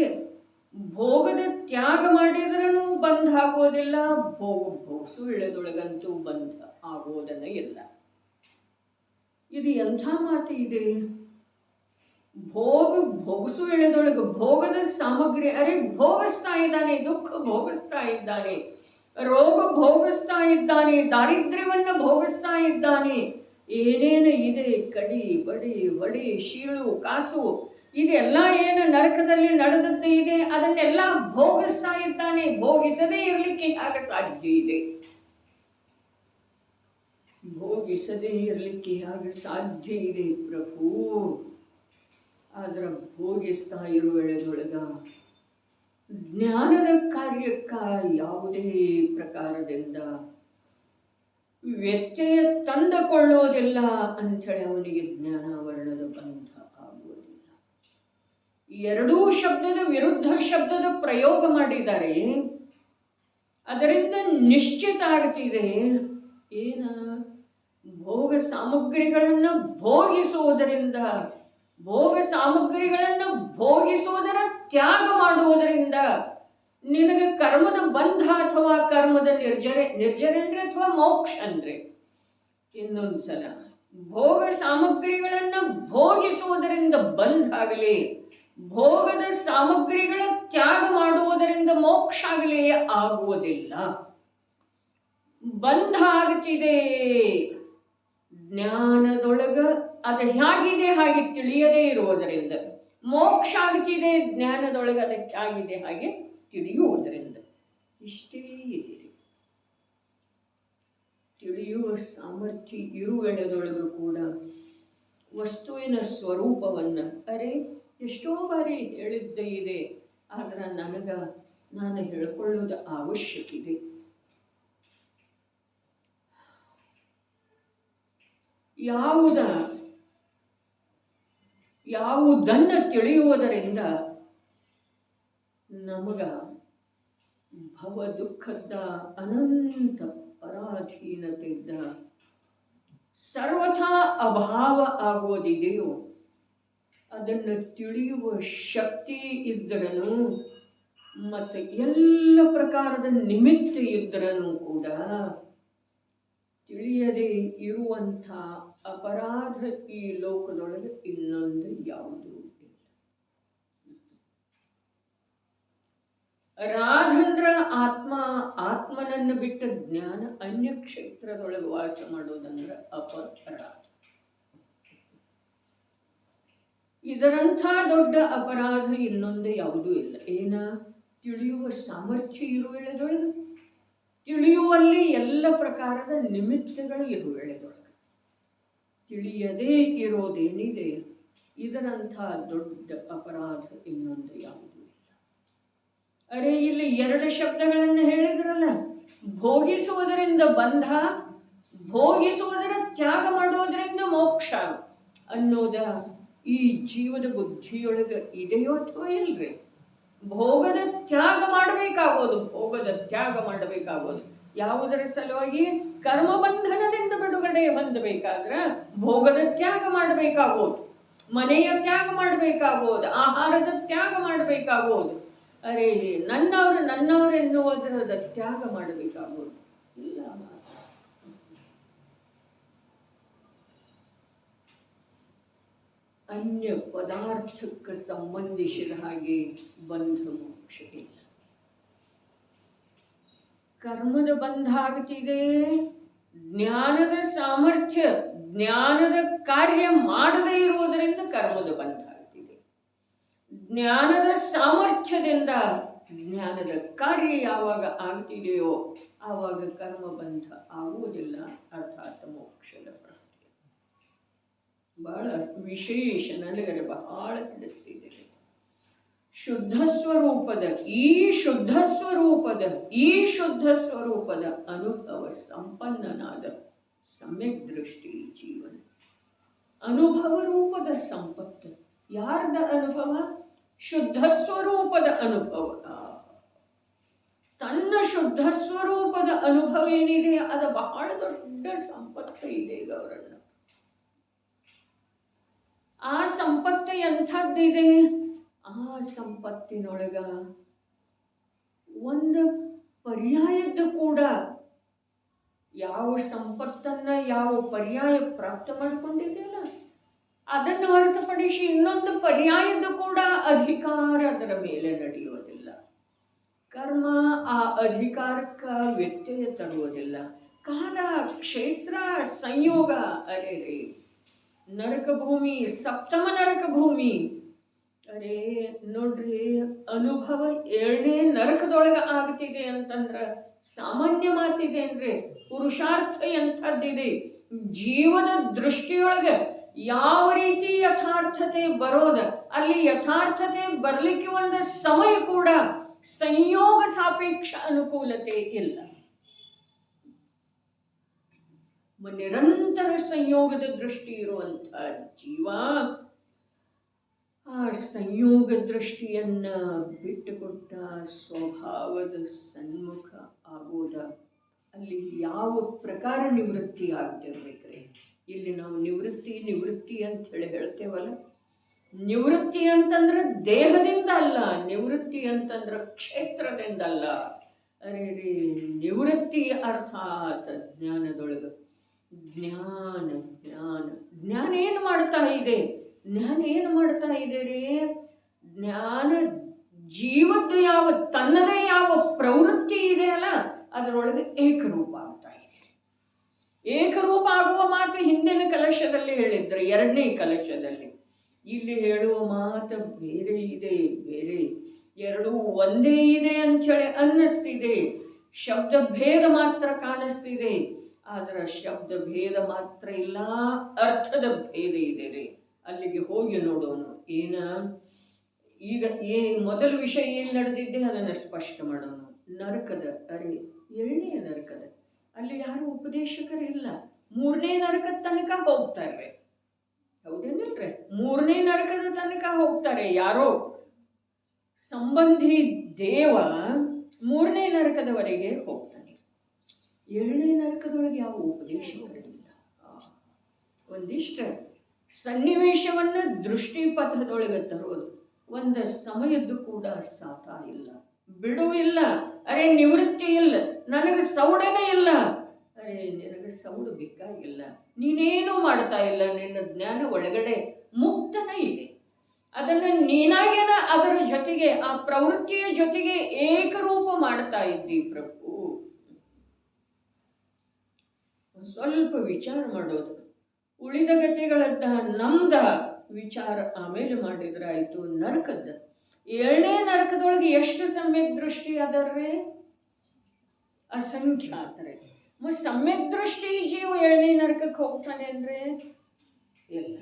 Speaker 1: ಭೋಗದ ತ್ಯಾಗ ಮಾಡಿದ್ರೂ ಬಂಧ ಆಗೋದಿಲ್ಲ, ಭೋಗಿಸು ಇಳೆದೊಳಗಂತೂ ಬಂಧ ಆಗೋದನ್ನ ಇಲ್ಲ. ಇದು ಎಂಥ ಮಾತು ಇದೆ? ಭೋಗಿಸು ಇಳೆದೊಳಗೆ ಭೋಗದ ಸಾಮಗ್ರಿ, ಅರೆ ಭೋಗಿಸ್ತಾ ಇದ್ದಾನೆ, ದುಃಖ ಭೋಗಿಸ್ತಾ ಇದ್ದಾನೆ, ರೋಗ ಭೋಗಿಸ್ತಾ ಇದ್ದಾನೆ, ದಾರಿದ್ರ್ಯವನ್ನ ಭೋಗಿಸ್ತಾ ಇದ್ದಾನೆ, ಏನೇನು ಇದೆ ಕಡಿ ಬಡಿ ಹೊಡಿ ಶೀಳು ಕಾಸು ಇದೆಲ್ಲ ಏನು ನರಕದಲ್ಲಿ ನಡೆದದ್ದು ಇದೆ ಅದನ್ನೆಲ್ಲ ಭೋಗಿಸ್ತಾ ಇದ್ದಾನೆ. ಭೋಗಿಸದೇ ಇರಲಿಕ್ಕೆ ಹೇಗೆ ಸಾಧ್ಯ ಇದೆ? ಭೋಗಿಸದೇ ಇರಲಿಕ್ಕೆ ಹೇಗೆ ಸಾಧ್ಯ ಇದೆ ಪ್ರಭು? ಆದ್ರೆ ಭೋಗಿಸ್ತಾ ಇರುವ ವೇಳೆದೊಳಗ ಜ್ಞಾನದ ಕಾರ್ಯಕ್ಕ ಯಾವುದೇ ಪ್ರಕಾರದಿಂದ ವ್ಯತ್ಯಯ ತಂದುಕೊಳ್ಳೋದಿಲ್ಲ ಅಂಥೇಳಿ ಅವನಿಗೆ ಜ್ಞಾನಾವರಣದ ಬಂಧ ಆಗುವುದಿಲ್ಲ. ಎರಡೂ ಶಬ್ದದ ವಿರುದ್ಧ ಶಬ್ದದ ಪ್ರಯೋಗ ಮಾಡಿದ್ದಾರೆ. ಅದರಿಂದ ನಿಶ್ಚಿತ ಆಗ್ತಿದೆ ಏನ? ಭೋಗ ಸಾಮಗ್ರಿಗಳನ್ನು ಭೋಗಿಸುವುದರಿಂದ, ಭೋಗ ಸಾಮಗ್ರಿಗಳನ್ನು ಭೋಗಿಸುವುದರ ತ್ಯಾಗ ಮಾಡುವುದರಿಂದ ನಿನಗೆ ಕರ್ಮದ ಬಂಧ ಅಥವಾ ಕರ್ಮದ ನಿರ್ಜರೆ ಅಂದ್ರೆ ಅಥವಾ ಮೋಕ್ಷ ಅಂದ್ರೆ. ಇನ್ನೊಂದ್ಸಲ ಭೋಗ ಸಾಮಗ್ರಿಗಳನ್ನು ಭೋಗಿಸುವುದರಿಂದ ಬಂಧ ಆಗಲಿ, ಭೋಗದ ಸಾಮಗ್ರಿಗಳ ತ್ಯಾಗ ಮಾಡುವುದರಿಂದ ಮೋಕ್ಷ ಆಗಲಿ ಆಗುವುದಿಲ್ಲ. ಬಂಧ ಆಗ್ತಿದೆ ಜ್ಞಾನದೊಳಗ, ಅದು ಹೇಗಿದೆ ಹಾಗೆ ತಿಳಿಯದೇ ಇರುವುದರಿಂದ. ಮೋಕ್ಷ ಆಗ್ತಿದೆ ಜ್ಞಾನದೊಳಗೆ, ಅದಕ್ಕೆ ಆಗಿದೆ ಹಾಗೆ ತಿಳಿಯುವುದರಿಂದ. ಇಷ್ಟೇ ಇದೆ. ತಿಳಿಯುವ ಸಾಮರ್ಥ್ಯ ಇರುವೆಳೆದೊಳಗೂ ಕೂಡ ವಸ್ತುವಿನ ಸ್ವರೂಪವನ್ನು ಅರೆ ಎಷ್ಟೋ ಬಾರಿ ಹೇಳಿದ್ದೇ ಇದೆ, ಆದ್ರೆ ನಾನು ಹೇಳ್ಕೊಳ್ಳೋದು ಅವಶ್ಯಕ ಇದೆ. ಯಾವುದನ್ನ ತಿಳಿಯುವುದರಿಂದ ನಮಗ ಭವ ದುಃಖದ ಅನಂತ ಪರಾಧೀನತೆಯಿಂದ ಸರ್ವಥಾ ಅಭಾವ ಆಗೋದಿದೆಯೋ ಅದನ್ನು ತಿಳಿಯುವ ಶಕ್ತಿ ಇದ್ದರನು ಮತ್ತು ಎಲ್ಲ ಪ್ರಕಾರದ ನಿಮಿತ್ತ ಇದ್ದರನು ಕೂಡ ತಿಳಿಯದೇ ಇರುವಂಥ ಅಪರಾಧ ಈ ಲೋಕದೊಳಗೆ ಇನ್ನೊಂದು ಯಾವುದೂ ಇಲ್ಲ. ರಾಧಂದ್ರ ಆತ್ಮನನ್ನು ಬಿಟ್ಟ ಜ್ಞಾನ ಅನ್ಯ ಕ್ಷೇತ್ರದೊಳಗೆ ವಾಸ ಮಾಡೋದಂದ್ರೆ ಅಪರಾಧ. ಇದರಂಥ ದೊಡ್ಡ ಅಪರಾಧ ಇನ್ನೊಂದು ಯಾವುದೂ ಇಲ್ಲ. ಏನ? ತಿಳಿಯುವ ಸಾಮರ್ಥ್ಯ ಇರುವ ವೇಳೆದೊಳಗೆ, ತಿಳಿಯುವಲ್ಲಿ ಎಲ್ಲ ಪ್ರಕಾರದ ನಿಮಿತ್ತಗಳು ಇರುವ ವೇಳೆದೊಳಗೆ, ತಿಳಿಯದೇ ಇರೋದೇನಿದೆ ಇದರಂಥ ದೊಡ್ಡ ಅಪರಾಧ ಇನ್ನೊಂದು ಯಾವುದೂ ಇಲ್ಲ. ಅರೆ, ಇಲ್ಲಿ 2 ಶಬ್ದಗಳನ್ನು ಹೇಳಿದ್ರಲ್ಲ, ಭೋಗಿಸುವುದರಿಂದ ಬಂಧ, ಭೋಗಿಸುವುದರ ತ್ಯಾಗ ಮಾಡೋದರಿಂದ ಮೋಕ್ಷ ಅನ್ನೋದ ಈ ಜೀವದ ಬುದ್ಧಿಯೊಳಗೆ ಇದೆಯೋ ಅಥವಾ ಇಲ್ರಿ? ಭೋಗದ ತ್ಯಾಗ ಮಾಡಬೇಕಾಗೋದು, ಭೋಗದ ತ್ಯಾಗ ಮಾಡಬೇಕಾಗೋದು ಯಾವುದರ ಸಲುವಾಗಿ? ಕರ್ಮಬಂಧನದಿಂದ ಬಿಡುಗಡೆ ಹೊಂದಬೇಕಾದ್ರೆ ಭೋಗದ ತ್ಯಾಗ ಮಾಡಬೇಕಾಗೋದು, ಮನೆಯ ತ್ಯಾಗ ಮಾಡಬೇಕಾಗೋದು, ಆಹಾರದ ತ್ಯಾಗ ಮಾಡಬೇಕಾಗೋದು. ಅರೆ, ನನ್ನವರು ಎನ್ನುವುದರದ ತ್ಯಾಗ ಮಾಡಬೇಕಾಗೋದು ಇಲ್ಲ. ಅನ್ಯ ಪದಾರ್ಥಕ್ಕೆ ಸಂಬಂಧಿಸಿದ ಹಾಗೆ ಬಂಧ ಮೋಕ್ಷ ಇಲ್ಲ. ಕರ್ಮದ ಬಂಧ ಆಗ್ತಿದೆ, ಜ್ಞಾನದ ಸಾಮರ್ಥ್ಯ, ಜ್ಞಾನದ ಕಾರ್ಯ ಮಾಡದೇ ಇರುವುದರಿಂದ ಕರ್ಮದ ಬಂಧ ಆಗ್ತಿದೆ. ಜ್ಞಾನದ ಸಾಮರ್ಥ್ಯದಿಂದ ಜ್ಞಾನದ ಕಾರ್ಯ ಯಾವಾಗ ಆಗ್ತಿದೆಯೋ ಆವಾಗ ಕರ್ಮ ಬಂಧ ಆಗುವುದಿಲ್ಲ, ಅರ್ಥಾತ್ ಮೋಕ್ಷದ ಪ್ರಾಪ್ತಿ. ಬಹಳ ವಿಶೇಷ, ನನಗರೆ ಬಹಳ ತಿಳಿಸ್ತಿದೆ. ಶುದ್ಧ ಸ್ವರೂಪದ ಈ ಶುದ್ಧ ಸ್ವರೂಪದ ಅನುಭವ ಸಂಪನ್ನನಾದ ಸಮ್ಯಕ್ ದೃಷ್ಟಿ ಜೀವನ, ಅನುಭವ ರೂಪದ ಸಂಪತ್ತು. ಯಾರ್ದ ಅನುಭವ? ಶುದ್ಧ ಸ್ವರೂಪದ ಅನುಭವ. ತನ್ನ ಶುದ್ಧ ಸ್ವರೂಪದ ಅನುಭವ ಏನಿದೆ ಅದು ಬಹಳ ದೊಡ್ಡ ಸಂಪತ್ತು ಇದೆ ಗೌರಣ್ಣ. ಆ ಸಂಪತ್ತು ಎಂಥದ್ದಿದೆ? ಆ ಸಂಪತ್ತಿನೊಳಗ ಒಂದು ಪರ್ಯಾಯದ ಕೂಡ, ಯಾವ ಸಂಪತ್ತನ್ನ ಯಾವ ಪರ್ಯಾಯ ಪ್ರಾಪ್ತ ಮಾಡಿಕೊಂಡಿದೆಯಲ್ಲ ಅದನ್ನು ಹೊರತುಪಡಿಸಿ ಇನ್ನೊಂದು ಪರ್ಯಾಯದ ಕೂಡ ಅಧಿಕಾರ ಅದರ ಮೇಲೆ ನಡೆಯುವುದಿಲ್ಲ. ಕರ್ಮ ಆ ಅಧಿಕಾರಕ್ಕೆ ವ್ಯತ್ಯಯ ತರುವುದಿಲ್ಲ. ಕಾಲ ಕ್ಷೇತ್ರ ಸಂಯೋಗ, ಅರೆ ನರಕ ಭೂಮಿ, ಸಪ್ತಮ ನರಕ ಭೂಮಿ. ಅರೆ ನೋಡ್ರಿ, ಅನುಭವ 7ನೇ ನರಕದೊಳಗೆ ಆಗ್ತಿದೆ ಅಂತಂದ್ರ ಸಾಮಾನ್ಯ ಮಾತಿದೆ ಅಂದ್ರೆ ಪುರುಷಾರ್ಥ ಎಂಥದ್ದಿದೆ. ಜೀವದ ದೃಷ್ಟಿಯೊಳಗೆ ಯಾವ ರೀತಿ ಯಥಾರ್ಥತೆ ಬರೋದ, ಅಲ್ಲಿ ಯಥಾರ್ಥತೆ ಬರ್ಲಿಕ್ಕೆ ಒಂದು ಸಮಯ ಕೂಡ ಸಂಯೋಗ ಸಾಪೇಕ್ಷ ಅನುಕೂಲತೆ ಇಲ್ಲ. ನಿರಂತರ ಸಂಯೋಗದ ದೃಷ್ಟಿ ಇರುವಂಥ ಜೀವ ಆ ಸಂಯೋಗ ದೃಷ್ಟಿಯನ್ನ ಬಿಟ್ಟುಕೊಟ್ಟ ಸ್ವಭಾವದ ಸನ್ಮುಖ ಆಗೋದ, ಅಲ್ಲಿ ಯಾವ ಪ್ರಕಾರ ನಿವೃತ್ತಿ ಆಗ್ತಿರ್ಬೇಕ್ರಿ. ಇಲ್ಲಿ ನಾವು ನಿವೃತ್ತಿ ಅಂತ ಹೇಳ್ತೇವಲ್ಲ, ನಿವೃತ್ತಿ ಅಂತಂದ್ರೆ ದೇಹದಿಂದ ಅಲ್ಲ, ನಿವೃತ್ತಿ ಅಂತಂದ್ರೆ ಕ್ಷೇತ್ರದಿಂದ ಅಲ್ಲ. ಅರೆ ನಿವೃತ್ತಿ ಅರ್ಥಾತ್ ಜ್ಞಾನದೊಳಗೆ ಜ್ಞಾನ ಜ್ಞಾನ ಜ್ಞಾನ ಏನು ಮಾಡ್ತಾ ಇದೆ? ಜ್ಞಾನ ಏನು ಮಾಡ್ತಾ ಇದೆ ರೀ? ಜ್ಞಾನ ಜೀವದ್ದು ಯಾವ ತನ್ನದೇ ಯಾವ ಪ್ರವೃತ್ತಿ ಇದೆ ಅಲ್ಲ ಅದರೊಳಗೆ ಏಕರೂಪ ಆಗ್ತಾ ಇದೆ. ಏಕರೂಪ ಆಗುವ ಮಾತು ಹಿಂದಿನ ಕಲಶದಲ್ಲಿ ಹೇಳಿದ್ರು, 2ನೇ ಕಲಶದಲ್ಲಿ. ಇಲ್ಲಿ ಹೇಳುವ ಮಾತು ಬೇರೆ ಇದೆ, ಬೇರೆ. ಎರಡೂ ಒಂದೇ ಇದೆ ಅಂಥೇಳಿ ಅನ್ನಿಸ್ತಿದೆ. ಶಬ್ದ ಭೇದ ಮಾತ್ರ ಕಾಣಿಸ್ತಿದೆ, ಆದ್ರೆ ಶಬ್ದ ಭೇದ ಮಾತ್ರ ಇಲ್ಲ, ಅರ್ಥದ ಭೇದ ಇದೆ ರೀ. ಅಲ್ಲಿಗೆ ಹೋಗಿ ನೋಡೋಣ. ಏನ ಈಗ ಮೊದಲ ವಿಷಯ ಏನು ನಡೆದಿದ್ದೆ ಅದನ್ನು ಸ್ಪಷ್ಟ ಮಾಡೋಣ. ನರಕದ, ಅರೆ 7ನೇ ನರಕದ ಅಲ್ಲಿ ಯಾರು ಉಪದೇಶಕರಿಲ್ಲ. 3ನೇ ನರಕದ ತನಕ ಹೋಗ್ತಾರೆ, ಹೌದೇನಿಲ್ರಿ? 3ನೇ ನರಕದ ತನಕ ಹೋಗ್ತಾರೆ. ಯಾರೋ ಸಂಬಂಧಿ ದೇವ 3ನೇ ನರಕದವರೆಗೆ ಹೋಗ್ತಾನೆ. 7ನೇ ನರಕದೊಳಗೆ ಯಾವ ಉಪದೇಶಕರಿಲ್ಲ. ಒಂದಿಷ್ಟ ಸನ್ನಿವೇಶವನ್ನು ದೃಷ್ಟಿಪಥದೊಳಗೆ ತರೋದು, ಒಂದು ಸಮಯದ್ದು ಕೂಡ ಸಾಥ ಇಲ್ಲ, ಬಿಡುವಿಲ್ಲ. ಅರೆ ನಿವೃತ್ತಿ ಇಲ್ಲ, ನನಗೆ ಸೌಡನೇ ಇಲ್ಲ. ಅರೆ ನಿನಗೆ ಸೌಡು ಬೇಕಾಗಿಲ್ಲ, ನೀನೇನೂ ಮಾಡ್ತಾ ಇಲ್ಲ, ನಿನ್ನ ಜ್ಞಾನ ಒಳಗಡೆ ಮುಕ್ತನ ಇದೆ. ಅದನ್ನು ನೀನಾಗೇನ ಅದರ ಜೊತೆಗೆ ಆ ಪ್ರವೃತ್ತಿಯ ಜೊತೆಗೆ ಏಕರೂಪ ಮಾಡ್ತಾ ಇದ್ದಿ ಪ್ರಭು. ಸ್ವಲ್ಪ ವಿಚಾರ ಮಾಡೋದು. ಉಳಿದ ಗತಿಗಳದ್ದ ನಮ್ದ ವಿಚಾರ ಆಮೇಲೆ ಮಾಡಿದ್ರಾಯ್ತು. ನರಕದ 7ನೇ ನರಕದೊಳಗೆ ಎಷ್ಟು ಸಮ್ಯಕ್ ದೃಷ್ಟಿ ಅದರ್ರಿ? ಅಸಂಖ್ಯಾತರೆ. ಸಮ್ಯಕ್ ದೃಷ್ಟಿ ಜೀವ 7ನೇ ನರಕಕ್ಕೆ ಹೋಗ್ತಾನೆ ಅಂದ್ರೆ ಇಲ್ಲ.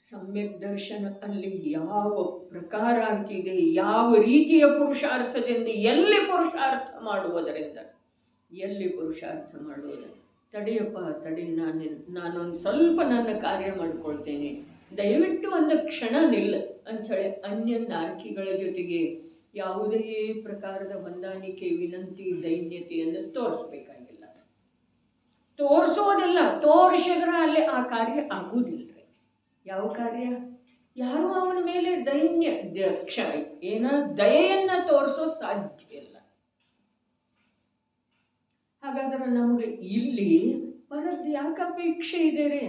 Speaker 1: ಸಮ್ಯಕ್ ದರ್ಶನ ಅಲ್ಲಿ ಯಾವ ಪ್ರಕಾರ ಅಂತಿದೆ, ಯಾವ ರೀತಿಯ ಪುರುಷಾರ್ಥದಿಂದ, ಎಲ್ಲಿ ಪುರುಷಾರ್ಥ ಮಾಡುವುದರಿಂದ, ಎಲ್ಲಿ ಪುರುಷಾರ್ಥ ಮಾಡುವುದು. ತಡೆಯಪ್ಪ ತಡೆ, ನಾನೊಂದು ಸ್ವಲ್ಪ ನನ್ನ ಕಾರ್ಯ ಮಾಡ್ಕೊಳ್ತೇನೆ, ದಯವಿಟ್ಟು ಒಂದು ಕ್ಷಣ ನಿಲ್ಲ ಅಂಥೇಳಿ ಅನ್ಯನಾರ್ಕಿಗಳ ಜೊತೆಗೆ ಯಾವುದೇ ಪ್ರಕಾರದ ಹೊಂದಾಣಿಕೆ, ವಿನಂತಿ, ದೈನ್ಯತೆಯನ್ನು ತೋರಿಸ್ಬೇಕಾಗಿಲ್ಲ. ತೋರಿಸೋದಿಲ್ಲ. ತೋರಿಸಿದ್ರೆ ಅಲ್ಲಿ ಆ ಕಾರ್ಯ ಆಗುವುದಿಲ್ಲ. ಯಾವ ಕಾರ್ಯ? ಯಾರು ಅವನ ಮೇಲೆ ದಯೆಯನ್ನ ತೋರಿಸೋ ಸಾಧ್ಯ ಇಲ್ಲ. ಹಾಗಾದ್ರೆ ನಮಗೆ ಇಲ್ಲಿ ಬರದ್ ಯಾಕೆ ಅಪೇಕ್ಷೆ ಇದೆ ರೀ?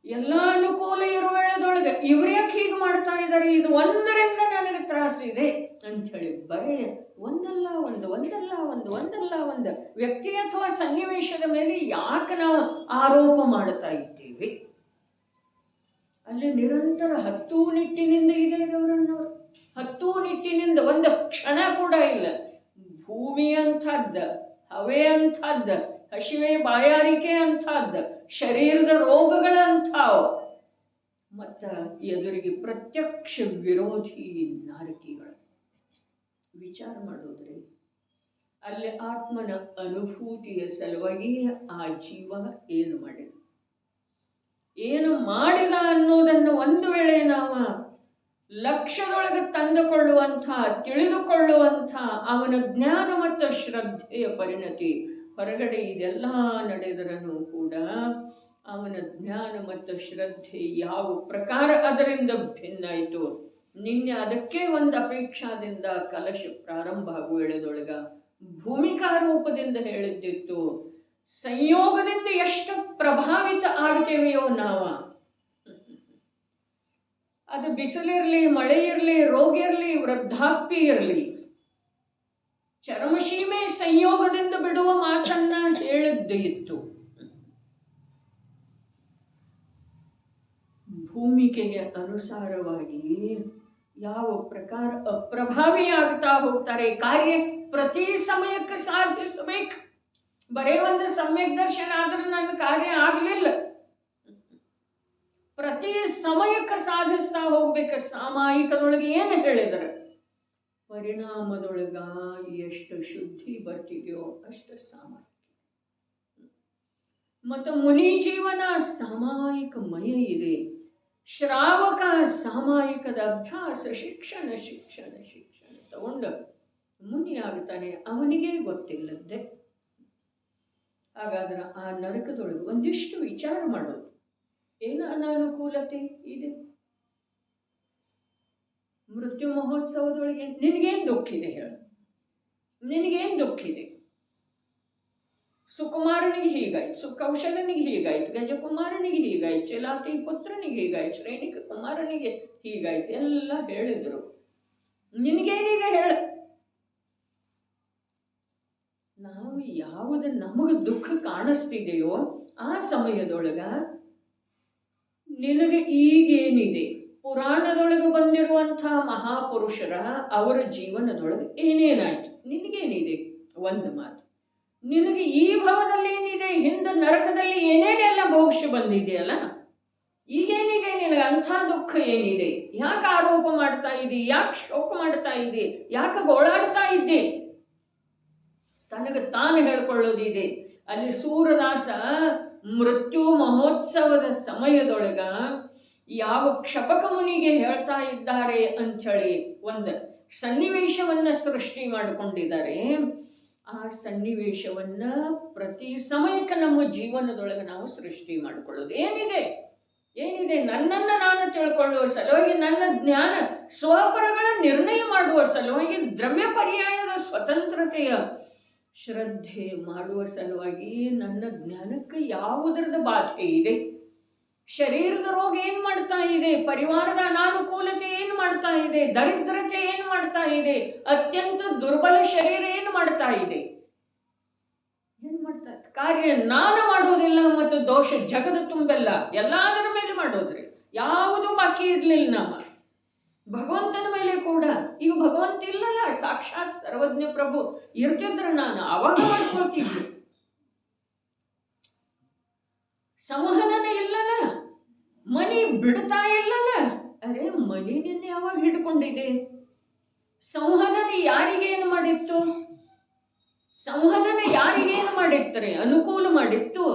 Speaker 1: ಎಲ್ಲ ಅನುಕೂಲ ಇರುವಳದೊಳಗೆ ಇವ್ರ್ಯಾಕೆ ಹೀಗೆ ಮಾಡ್ತಾ ಇದ್ದಾರೆ, ಇದು ಒಂದರಿಂದ ನನಗೆ ತ್ರಾಸಿದೆ ಅಂಥೇಳಿ ಬರೇ ಒಂದಲ್ಲ ಒಂದು ವ್ಯಕ್ತಿ ಅಥವಾ ಸನ್ನಿವೇಶದ ಮೇಲೆ ಯಾಕೆ ನಾವು ಆರೋಪ ಮಾಡ್ತಾ ಇದ್ದೇವೆ? ಅಲ್ಲಿ ನಿರಂತರ ಹತ್ತುನಿಟ್ಟಿನಿಂದ ಇದೆ ಗೌರಣ್ಣವರು. ಹತ್ತುನಿಟ್ಟಿನಿಂದ ಒಂದು ಕ್ಷಣ ಕೂಡ ಇಲ್ಲ. ಭೂಮಿ ಅಂಥದ್ದ, ಹವೆ ಅಂಥದ್ದ, ಹಸಿವೆ ಬಾಯಾರಿಕೆ ಅಂಥದ್ದ, ಶರೀರದ ರೋಗಗಳಂಥವು, ಮತ್ತು ಎದುರಿಗೆ ಪ್ರತ್ಯಕ್ಷ ವಿರೋಧಿ ನಾರಕಿಗಳು. ವಿಚಾರ ಮಾಡೋದ್ರಿ, ಅಲ್ಲಿ ಆತ್ಮನ ಅನುಭೂತಿಯ ಸಲುವಾಗಿ ಆ ಜೀವ ಏನು ಮಾಡಿದ, ಏನು ಮಾಡಿದ ಅನ್ನೋದನ್ನು ಒಂದು ವೇಳೆ ನಾವು ಲಕ್ಷ್ಯದೊಳಗೆ ತಂದುಕೊಳ್ಳುವಂಥ, ತಿಳಿದುಕೊಳ್ಳುವಂಥ ಅವನ ಜ್ಞಾನ ಮತ್ತು ಶ್ರದ್ಧೆಯ ಪರಿಣತಿ ಹೊರಗಡೆ ಇದೆಲ್ಲ ನಡೆದರೂ ಕೂಡ ಅವನ ಜ್ಞಾನ ಮತ್ತು ಶ್ರದ್ಧೆ ಯಾವ ಪ್ರಕಾರ ಅದರಿಂದ ಭಿನ್ನ ಆಯಿತು. ನಿನ್ನೆ ಅದಕ್ಕೆ ಒಂದು ಅಪೇಕ್ಷಾದಿಂದ ಕಲಶ ಪ್ರಾರಂಭ ಆಗುವೆಳೆದೊಳಗ ಭೂಮಿಕಾ ರೂಪದಿಂದ ಹೇಳಿದ್ದಿತ್ತು. ಸಂಯೋಗದಿಂದ ಎಷ್ಟು ಪ್ರಭಾವಿತ ಆಗ್ತೇವೆಯೋ ನಾವು, ಅದು ಬಿಸಿಲಿರಲಿ, ಮಳೆ ಇರಲಿ, ರೋಗ ಇರಲಿ, ವೃದ್ಧಾಪ್ಯ ಇರಲಿ, ಚರ್ಮಶೀಮೆ ಸಂಯೋಗದಿಂದ ಬಿಡುವ ಮಾತನ್ನ ಹೇಳಿದ್ದು ಇತ್ತು. ಭೂಮಿಕೆಗೆ ಅನುಸಾರವಾಗಿ ಯಾವ ಪ್ರಕಾರ ಅಪ್ರಭಾವಿಯಾಗ್ತಾ ಹೋಗ್ತಾರೆ. ಕಾರ್ಯ ಪ್ರತಿ ಸಮಯಕ್ಕೆ ಸಾಧಿಸಬೇಕು. ಬರೇ ಒಂದು ಸಮ್ಯಕ್ ದರ್ಶನ ಆದ್ರೆ ನನ್ನ ಕಾರ್ಯ ಆಗಲಿಲ್ಲ, ಪ್ರತಿ ಸಮಯಕ್ಕೆ ಸಾಧಿಸ್ತಾ ಹೋಗ್ಬೇಕು. ಸಾಮಾಯಿಕದೊಳಗೆ ಏನು ಹೇಳಿದರೆ ಪರಿಣಾಮದೊಳಗ ಎಷ್ಟು ಶುದ್ಧಿ ಬರ್ತಿದೆಯೋ ಅಷ್ಟು ಸಾಮಾಯಿಕ. ಮತ್ತು ಮುನಿ ಜೀವನ ಸಾಮಾಯಿಕಮಯ ಇದೆ. ಶ್ರಾವಕ ಸಾಮಾಯಿಕದ ಅಭ್ಯಾಸ, ಶಿಕ್ಷಣ ತಗೊಂಡು ಮುನಿ ಆಗ್ತಾನೆ, ಅವನಿಗೆ ಗೊತ್ತಿಲ್ಲದ್ದೆ. ಹಾಗಾದ್ರೆ ಆ ನರಕದೊಳಗೆ ಒಂದಿಷ್ಟು ವಿಚಾರ ಮಾಡೋದು. ಏನು ಅನಾನುಕೂಲತೆ ಇದೆ? ಮೃತ್ಯು ಮಹೋತ್ಸವದೊಳಗೆ ನಿನಗೇನು ದುಃಖಿದೆ ಹೇಳು? ನಿನಗೇನು ದುಃಖಿದೆ? ಸುಕುಮಾರನಿಗೆ ಹೀಗಾಯ್ತು, ಕೌಶಲನಿಗೆ ಹೀಗಾಯ್ತು, ಗಜಕುಮಾರನಿಗೆ ಹೀಗಾಯ್ತು, ಚಿಲಾತಿ ಪುತ್ರನಿಗೆ ಹೀಗಾಯ್ತು, ಶ್ರೇಣಿಕ ಕುಮಾರನಿಗೆ ಹೀಗಾಯ್ತು, ಎಲ್ಲ ಹೇಳಿದ್ರು. ನಿನಗೇನಿದೆ ಹೇಳ? ನಾವು ಯಾವುದು ನಮಗೆ ದುಃಖ ಕಾಣಿಸ್ತಿದೆಯೋ ಆ ಸಮಯದೊಳಗ ನಿನಗೆ ಈಗೇನಿದೆ, ಪುರಾಣದೊಳಗೆ ಬಂದಿರುವಂಥ ಮಹಾಪುರುಷರ ಅವರ ಜೀವನದೊಳಗೆ ಏನೇನಾಯ್ತು, ನಿನಗೇನಿದೆ? ಒಂದು ಮಾತು, ನಿನಗೆ ಈ ಭವದಲ್ಲಿ ಏನಿದೆ, ಹಿಂದೆ ನರಕದಲ್ಲಿ ಏನೇನೆಲ್ಲ ಭೋಗ್ಯ ಬಂದಿದೆಯಲ್ಲ, ಈಗೇನಿದೆ ನಿನಗೆ? ಅಂಥ ದುಃಖ ಏನಿದೆ? ಯಾಕೆ ಆರೋಪ ಮಾಡ್ತಾ ಇದ್ದಿ? ಯಾಕೆ ಶೋಕ ಮಾಡ್ತಾ ಇದ್ದಿ? ಯಾಕೆ ಗೋಳಾಡ್ತಾ ಇದ್ದಿ? ತನಗೆ ತಾನು ಹೇಳ್ಕೊಳ್ಳೋದಿದೆ. ಅಲ್ಲಿ ಸೂರದಾಸ ಮೃತ್ಯು ಮಹೋತ್ಸವದ ಸಮಯದೊಳಗ ಯಾವ ಕ್ಷಪಕ ಮುನಿಗೆ ಹೇಳ್ತಾ ಇದ್ದಾರೆ ಅಂಥೇಳಿ ಒಂದು ಸನ್ನಿವೇಶವನ್ನ ಸೃಷ್ಟಿ ಮಾಡಿಕೊಂಡಿದ್ದಾರೆ. ಆ ಸನ್ನಿವೇಶವನ್ನ ಪ್ರತಿ ಸಮಯಕ್ಕೆ ನಮ್ಮ ಜೀವನದೊಳಗೆ ನಾವು ಸೃಷ್ಟಿ ಮಾಡಿಕೊಳ್ಳೋದು. ಏನಿದೆ ನನ್ನನ್ನು ನಾನು ತಿಳ್ಕೊಳ್ಳುವ ಸಲುವಾಗಿ, ನನ್ನ ಜ್ಞಾನ ಸ್ವಪರಗಳ ನಿರ್ಣಯ ಮಾಡುವ ಸಲುವಾಗಿ, ದ್ರವ್ಯ ಪರ್ಯಾಯದ ಸ್ವತಂತ್ರತೆಯ ಶ್ರದ್ಧೆ ಮಾಡುವ ಸಲುವಾಗಿ ನನ್ನ ಜ್ಞಾನಕ್ಕೆ ಯಾವುದರದ ಬಾಧೆ ಇದೆ? ಶರೀರದ ರೋಗ ಏನು ಮಾಡ್ತಾ ಇದೆ? ಪರಿವಾರದ ಅನಾನುಕೂಲತೆ ಏನು ಮಾಡ್ತಾ ಇದೆ? ದರಿದ್ರತೆ ಏನು ಮಾಡ್ತಾ ಇದೆ? ಅತ್ಯಂತ ದುರ್ಬಲ ಶರೀರ ಏನು ಮಾಡ್ತಾ ಇದೆ? ಏನು ಮಾಡ್ತಾ ಇದೆ? ಕಾರ್ಯ ನಾನು ಮಾಡುವುದಿಲ್ಲ ಮತ್ತು ದೋಷ ಜಗದ ತುಂಬೆಲ್ಲ ಎಲ್ಲದರ ಮೇಲೆ ಮಾಡೋದ್ರಿ. ಯಾವುದೂ ಬಾಕಿ ಇರಲಿಲ್ಲ ನಮ್ಮ ಭಗವಂತನ ಮೇಲೆ ಕೂಡ. ಈಗ ಭಗವಂತ ಇಲ್ಲಲ್ಲ, ಸಾಕ್ಷಾತ್ ಸರ್ವಜ್ಞ ಪ್ರಭು ಇರ್ತಿದ್ರೆ ನಾನು ಅವಾಗ ಮಾಡ್ಕೊಳ್ತಿದ್ದೆ. ಸಂವಹನನೇ ಇಲ್ಲಲ್ಲ, ಮನಿ ಬಿಡ್ತಾ ಇಲ್ಲಲ್ಲ. ಅರೆ ಮನಿ ನಿನ್ನೆ ಯಾವಾಗ ಹಿಡ್ಕೊಂಡಿದೆ? ಸಂವಹನನೆ ಯಾರಿಗೇನು ಮಾಡಿತ್ತು? ಸಂವಹನನೆ ಯಾರಿಗೇನು ಮಾಡಿತ್ತರೆ? ಅನುಕೂಲ ಮಾಡಿತ್ತು.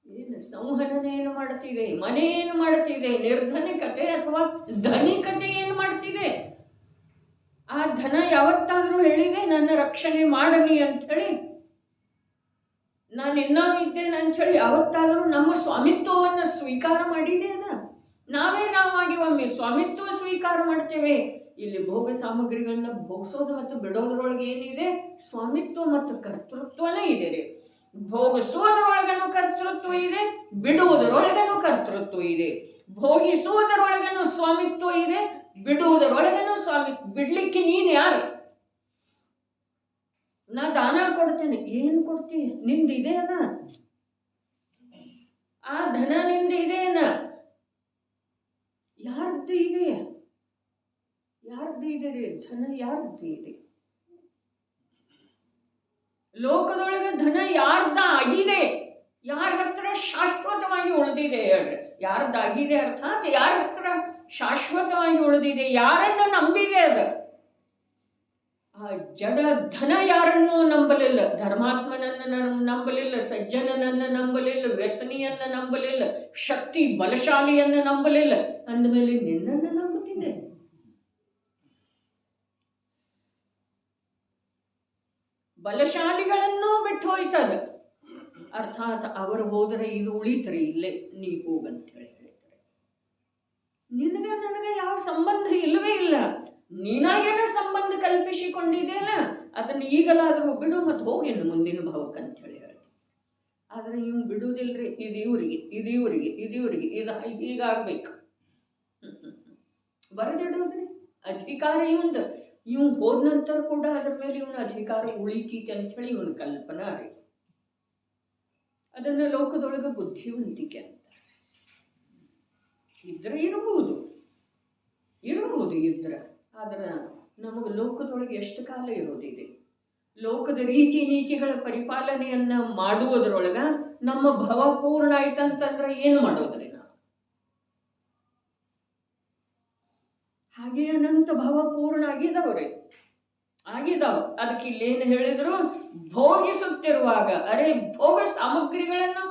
Speaker 1: ಏನು ಸಂವಹನನೆ ಏನು ಮಾಡ್ತಿದೆ? ಮನೆ ಏನು ಮಾಡ್ತಿದೆ? ನಿರ್ಧನಿಕತೆ ಅಥವಾ ಧನಿಕತೆ ಏನು ಮಾಡ್ತಿದೆ? ಆ ಧನ ಯಾವತ್ತಾದ್ರೂ ಹೇಳಿದೆ ನನ್ನ ರಕ್ಷಣೆ ಮಾಡಲಿ ಅಂಥೇಳಿ? ನಾನು ಇನ್ನೂ ಇದ್ದೇನೆ ಅಂಥೇಳಿ ಯಾವತ್ತಾದರೂ ನಮ್ಮ ಸ್ವಾಮಿತ್ವವನ್ನು ಸ್ವೀಕಾರ ಮಾಡಿದೆ? ಅದ ನಾವಾಗಿ ಒಮ್ಮೆ ಸ್ವಾಮಿತ್ವ ಸ್ವೀಕಾರ ಮಾಡ್ತೇವೆ. ಇಲ್ಲಿ ಭೋಗ ಸಾಮಗ್ರಿಗಳನ್ನ ಭೋಗಿಸೋದು ಮತ್ತು ಬಿಡೋದ್ರೊಳಗೆ ಏನಿದೆ? ಸ್ವಾಮಿತ್ವ ಮತ್ತು ಕರ್ತೃತ್ವನೇ ಇದೆ ರೀ. ಭೋಗಿಸುವುದರೊಳಗನು ಕರ್ತೃತ್ವ ಇದೆ, ಬಿಡುವುದರೊಳಗನು ಕರ್ತೃತ್ವ ಇದೆ. ಭೋಗಿಸುವುದರೊಳಗನು ಸ್ವಾಮಿತ್ವ ಇದೆ, ಬಿಡುವುದರೊಳಗನು ಸ್ವಾಮಿತ್ವ. ಬಿಡ್ಲಿಕ್ಕೆ ನೀನು ಯಾರು? ನಾ ದಾನ ಕೊಡ್ತೇನೆ. ಏನು ಕೊಡ್ತೀಯ? ನಿಂದಿದೆಯನ? ಆ ಧನ ನಿಂದ ಇದೆಯನ? ಯಾರ್ದು ಇದೆ? ಯಾರ್ದು ಇದೆ ರೀ ಧನ? ಯಾರ್ದು ಇದೆ? ಲೋಕದೊಳಗೆ ಧನ ಯಾರ್ದಾಗಿದೆ? ಯಾರ ಹತ್ರ ಶಾಶ್ವತವಾಗಿ ಉಳಿದಿದೆ? ಯಾರ್ದಾಗಿದೆ ಅರ್ಥಾತ್ ಯಾರ ಹತ್ರ ಶಾಶ್ವತವಾಗಿ ಉಳಿದಿದೆ? ಯಾರನ್ನ ನಂಬಿದೆ? ಅದ ಆ ಜಡ ಧನ ಯಾರನ್ನೂ ನಂಬಲಿಲ್ಲ. ಧರ್ಮಾತ್ಮನನ್ನ ನಂಬಲಿಲ್ಲ, ಸಜ್ಜನನನ್ನ ನಂಬಲಿಲ್ಲ, ವ್ಯಸನಿಯನ್ನ ನಂಬಲಿಲ್ಲ, ಶಕ್ತಿ ಬಲಶಾಲಿಯನ್ನ ನಂಬಲಿಲ್ಲ. ಅಂದಮೇಲೆ ನಿನ್ನನ್ನು ನಂಬುತ್ತಿದೆ. ಬಲಶಾಲಿಗಳನ್ನೂ ಬಿಟ್ಟು ಹೋಯ್ತದ. ಅರ್ಥಾತ್ ಅವರು ಹೋದರೆ ಇದು ಉಳಿತ್ರಿ, ಇಲ್ಲೇ ನೀ ಹೋಗಂತ ಹೇಳ್ತಾರೆ. ನಿನಗೆ ನನಗೆ ಯಾವ ಸಂಬಂಧ ಇಲ್ಲವೇ ಇಲ್ಲ. ನೀನಾಗೇನ ಸಂಬಂಧ ಕಲ್ಪಿಸಿಕೊಂಡಿದೆಯಲ್ಲ, ಅದನ್ನು ಈಗಲಾದರೂ ಬಿಡು ಮತ್ತು ಹೋಗೇನು ಮುಂದಿನ ಭಾವಕ್ಕೆ ಅಂತ ಹೇಳಿ ಹೇಳ್ತೀನಿ. ಆದರೆ ಇವ್ ಬಿಡುವುದಿಲ್ರಿ. ಇದು ಇವರಿಗೆ, ಇದು ಇವರಿಗೆ, ಇದು ಇವರಿಗೆ, ಇದು ಹೀಗಾಗಬೇಕು ಬರೆದಿಡೋದ್ರಿ. ಅಧಿಕಾರ ಇವಂದು. ಇವ್ ಹೋದ ನಂತರ ಕೂಡ ಅದ್ರ ಮೇಲೆ ಇವನ ಅಧಿಕಾರ ಉಳಿತೈತೆ ಅಂಥೇಳಿ ಇವನ ಕಲ್ಪನಾ ರೀ. ಅದನ್ನ ಲೋಕದೊಳಗೆ ಬುದ್ಧಿವಂತಿಕೆ ಅಂತ ಇದ್ರೆ ಇರಬಹುದು ಇದ್ರೆ. ಆದ್ರೆ ನಮಗೆ ಲೋಕದೊಳಗೆ ಎಷ್ಟು ಕಾಲ ಇರೋದಿದೆ? ಲೋಕದ ರೀತಿ ನೀತಿಗಳ ಪರಿಪಾಲನೆಯನ್ನ ಮಾಡುವುದರೊಳಗ ನಮ್ಮ ಭವ ಪೂರ್ಣ ಆಯ್ತಂತಂದ್ರೆ ಏನು ಮಾಡೋದ್ರಿ ನಾವು? ಹಾಗೆ ಅನಂತ ಭವ ಪೂರ್ಣ ಆಗಿದವ್ರಿ, ಆಗಿದಾವ. ಅದಕ್ಕೆ ಇಲ್ಲೇನು ಹೇಳಿದ್ರು? ಭೋಗಿಸುತ್ತಿರುವಾಗ, ಅರೆ ಭೋಗ ಸಾಮಗ್ರಿಗಳನ್ನು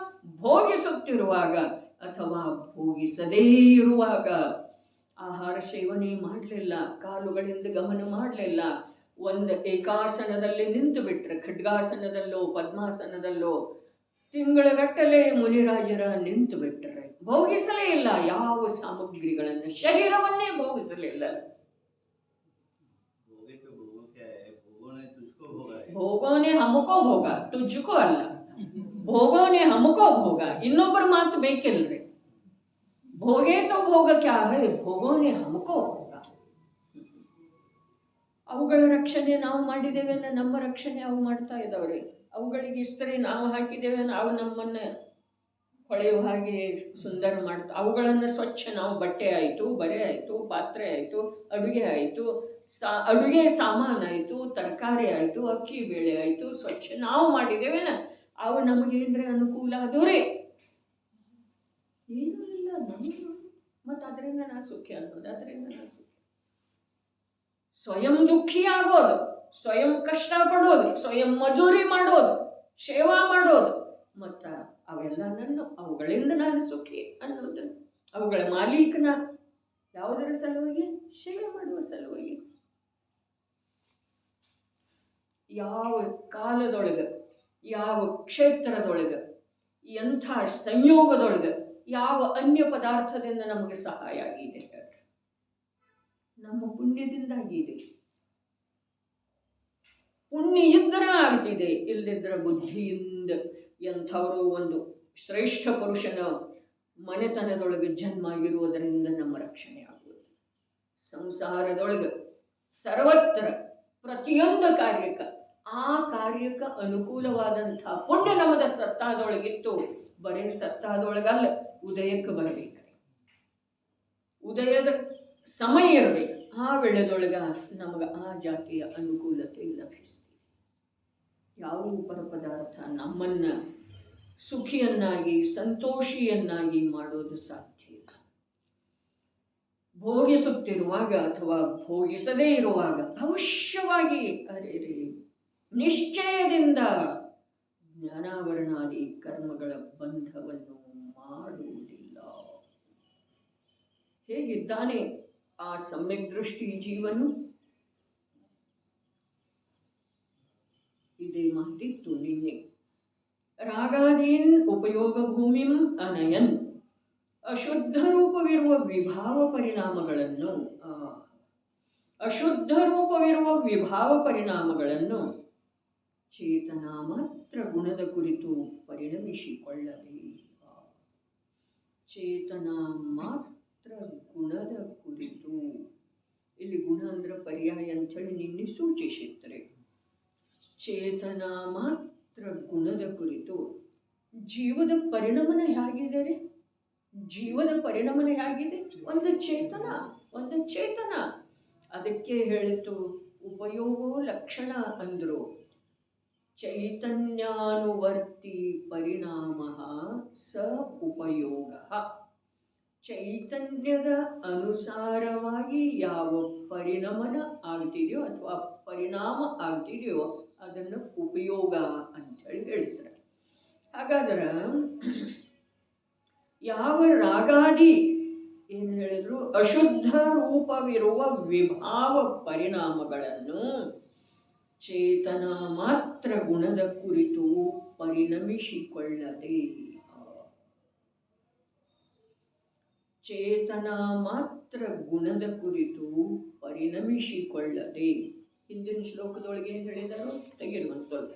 Speaker 1: ಭೋಗಿಸುತ್ತಿರುವಾಗ ಅಥವಾ ಭೋಗಿಸದೇ ಇರುವಾಗ ಆಹಾರ ಸೇವನೆ ಮಾಡಲಿಲ್ಲ, ಕಾಲುಗಳಿಂದ ಗಮನ ಮಾಡಲಿಲ್ಲ, ಒಂದು ಏಕಾಸನದಲ್ಲಿ ನಿಂತು ಬಿಟ್ರೆ, ಖಡ್ಗಾಸನದಲ್ಲೋ ಪದ್ಮಾಸನದಲ್ಲೋ ತಿಂಗಳಗಟ್ಟಲೆ ಮುನಿರಾಜರ ನಿಂತು ಬಿಟ್ಟರೆ ಭೋಗಿಸಲೇ ಇಲ್ಲ ಯಾವ ಸಾಮಗ್ರಿಗಳನ್ನು, ಶರೀರವನ್ನೇ ಭೋಗಿಸಲಿಲ್ಲ. ಭೋಗೋನೆ ಹಮಕೋ ಭೋಗ, ತುಜ್ಕೋ ಅಲ್ಲ. ಭೋಗೋನೆ ಹಮಕೋ ಭೋಗ, ಇನ್ನೊಬ್ಬರ ಮಾತು ಬೇಕಿಲ್ರಿ. ಭೋಗೇ ತೋ ಭೋಗ ಕ್ಯಾ ಹೈ, ಭೋಗೋನೆ ಹಮಕೋ ಭೋಗ. ಅವುಗಳ ರಕ್ಷಣೆ ನಾವು ಮಾಡಿದ್ದೇವೆ, ನಮ್ಮ ರಕ್ಷಣೆ ಅವು ಮಾಡ್ತಾ ಇದ್ದಾವ್ರಿ. ಅವುಗಳಿಗೆ ಇಸ್ತ್ರಿ ನಾವು ಹಾಕಿದ್ದೇವೆ, ನಾವು ನಮ್ಮನ್ನ ಹೊಳೆಯುವ ಹಾಗೆ ಸುಂದರ ಮಾಡ್ತಾ, ಅವುಗಳನ್ನು ಸ್ವಚ್ಛ ನಾವು ಬಟ್ಟೆ ಆಯಿತು, ಬರೆ ಆಯಿತು, ಪಾತ್ರೆ ಆಯಿತು, ಅಡುಗೆ ಆಯಿತು, ಅಡುಗೆ ಸಾಮಾನಾಯಿತು, ತರಕಾರಿ ಆಯಿತು, ಅಕ್ಕಿ ಬೇಳೆ ಆಯಿತು, ಸ್ವಚ್ಛ ನಾವು ಮಾಡಿದ್ದೇವೆನ, ಅವು ನಮಗೇಂದ್ರೆ ಅನುಕೂಲ ಅದೂರೇ ಏನೂ ಇಲ್ಲ ನಮಗೆ. ಮತ್ತು ಅದರಿಂದ ನಾ ಸುಖಿ ಅನ್ನೋದು, ಅದರಿಂದ ನಾ ಸುಖಿ. ಸ್ವಯಂ ದುಃಖಿ ಆಗೋದು, ಸ್ವಯಂ ಕಷ್ಟಪಡೋದು, ಸ್ವಯಂ ಮಜೂರಿ ಮಾಡೋದು, ಸೇವಾ ಮಾಡೋದು, ಮತ್ತು ಅವೆಲ್ಲ ಅವುಗಳಿಂದ ನಾನು ಸುಖಿ ಅನ್ನೋದು. ಅವುಗಳ ಮಾಲೀಕನ ಯಾವುದರ ಸಲುವಾಗಿ? ಸೇವೆ ಮಾಡುವ ಸಲುವಾಗಿ. ಯಾವ ಕಾಲದೊಳಗೆ, ಯಾವ ಕ್ಷೇತ್ರದೊಳಗೆ, ಎಂಥ ಸಂಯೋಗದೊಳಗೆ, ಯಾವ ಅನ್ಯ ಪದಾರ್ಥದಿಂದ ನಮಗೆ ಸಹಾಯ ಆಗಿದೆ? ನಮ್ಮ ಪುಣ್ಯದಿಂದಾಗಿದೆ. ಪುಣ್ಯ ಇದ್ದರೆ ಆಗ್ತಿದೆ, ಇಲ್ಲದಿದ್ದರೆ ಬುದ್ಧಿಯಿಂದ ಎಂಥವರು ಒಂದು ಶ್ರೇಷ್ಠ ಪುರುಷನ ಮನೆತನದೊಳಗೆ ಜನ್ಮ ಆಗಿರುವುದರಿಂದ ನಮ್ಮ ರಕ್ಷಣೆ ಆಗುವುದು. ಸಂಸಾರದೊಳಗೆ ಸರ್ವತ್ರ ಪ್ರತಿಯೊಂದು ಕಾರ್ಯಕ್ಕೆ ಆ ಕಾರ್ಯಕ್ಕೆ ಅನುಕೂಲವಾದಂಥ ಪುಣ್ಯ ನಮ್ಮದ ಸತ್ತಾದೊಳಗಿತ್ತು. ಬರೀ ಸತ್ತಾದೊಳಗಲ್ಲ, ಉದಯಕ್ಕೆ ಬರಬೇಕು. ಉದಯದ ಸಮಯ ಇರಬೇಕು. ಆ ವೇಳೆದೊಳಗ ನಮಗೆ ಆ ಜಾತಿಯ ಅನುಕೂಲತೆ ಲಭಿಸ್ತೀವಿ. ಯಾವ ಪರಪದಾರ್ಥ ನಮ್ಮನ್ನ ಸುಖಿಯನ್ನಾಗಿ ಸಂತೋಷಿಯನ್ನಾಗಿ ಮಾಡೋದು ಸಾಧ್ಯ ಇಲ್ಲ. ಭೋಗಿಸುತ್ತಿರುವಾಗ ಅಥವಾ ಭೋಗಿಸದೇ ಇರುವಾಗ ಅವಶ್ಯವಾಗಿ ನಿಶ್ಚಯದಿಂದ ಜ್ಞಾನಾವರಣಾದಿ ಕರ್ಮಗಳ ಬಂಧವನ್ನು ಮಾಡುವುದಿಲ್ಲ. ಹೇಗಿದ್ದಾನೆ ಆ ಸಮ್ಯಕ್ ದೃಷ್ಟಿ ಜೀವನು? ಇದೇ ಮಾತಿತ್ತು ನಿನ್ನೆ. ರಾಗಾದೀನ್ ಉಪಯೋಗ ಭೂಮಿಂ ಅನಯನ್, ಅಶುದ್ಧ ರೂಪವಿರುವ ವಿಭಾವ ಪರಿಣಾಮಗಳನ್ನು ಚೇತನ ಮಾತ್ರ ಗುಣದ ಕುರಿತು ಪರಿಣಮಿಸಿಕೊಳ್ಳದೆ. ಚೇತನ ಮಾತ್ರ ಗುಣದ ಕುರಿತು, ಇಲ್ಲಿ ಗುಣ ಅಂದ್ರೆ ಪರ್ಯಾಯ ಅಂಥೇಳಿ ನಿನ್ನೆ ಸೂಚಿಸಿದ್ರೆ, ಚೇತನ ಮಾತ್ರ ಗುಣದ ಕುರಿತು. ಜೀವದ ಪರಿಣಮನ ಹೇಗಿದೆ? ಜೀವದ ಪರಿಣಮನ ಹೇಗಿದೆ? ಒಂದು ಚೇತನ. ಅದಕ್ಕೆ ಹೇಳಿತು ಉಪಯೋಗೋ ಲಕ್ಷಣ ಅಂದ್ರು. ಚೈತನ್ಯಾನುವರ್ತಿ ಪರಿಣಾಮ ಸ ಉಪಯೋಗ. ಚೈತನ್ಯದ ಅನುಸಾರವಾಗಿ ಯಾವ ಪರಿಣಮನ ಆಗ್ತಿದೆಯೋ ಅಥವಾ ಪರಿಣಾಮ ಆಗ್ತಿದೆಯೋ ಅದನ್ನು ಉಪಯೋಗ ಅಂತೇಳಿ ಹೇಳ್ತಾರೆ. ಹಾಗಾದ್ರೆ ಯಾವ ರಾಗಾದಿ ಏನು ಹೇಳಿದ್ರು, ಅಶುದ್ಧ ರೂಪವಿರುವ ವಿಭಾವ ಪರಿಣಾಮಗಳನ್ನು ಚೇತನ ಮಾತ್ರ ಗುಣದ ಕುರಿತು ಪರಿಣಮಿಸಿಕೊಳ್ಳದೆ. ಚೇತನ ಮಾತ್ರ ಗುಣದ ಕುರಿತು ಪರಿಣಮಿಸಿಕೊಳ್ಳದೆ. ಹಿಂದಿನ ಶ್ಲೋಕದೊಳಗೆ ಏನು ಹೇಳಿದರು ತೆಗಿರುವಂಥದ್ದು.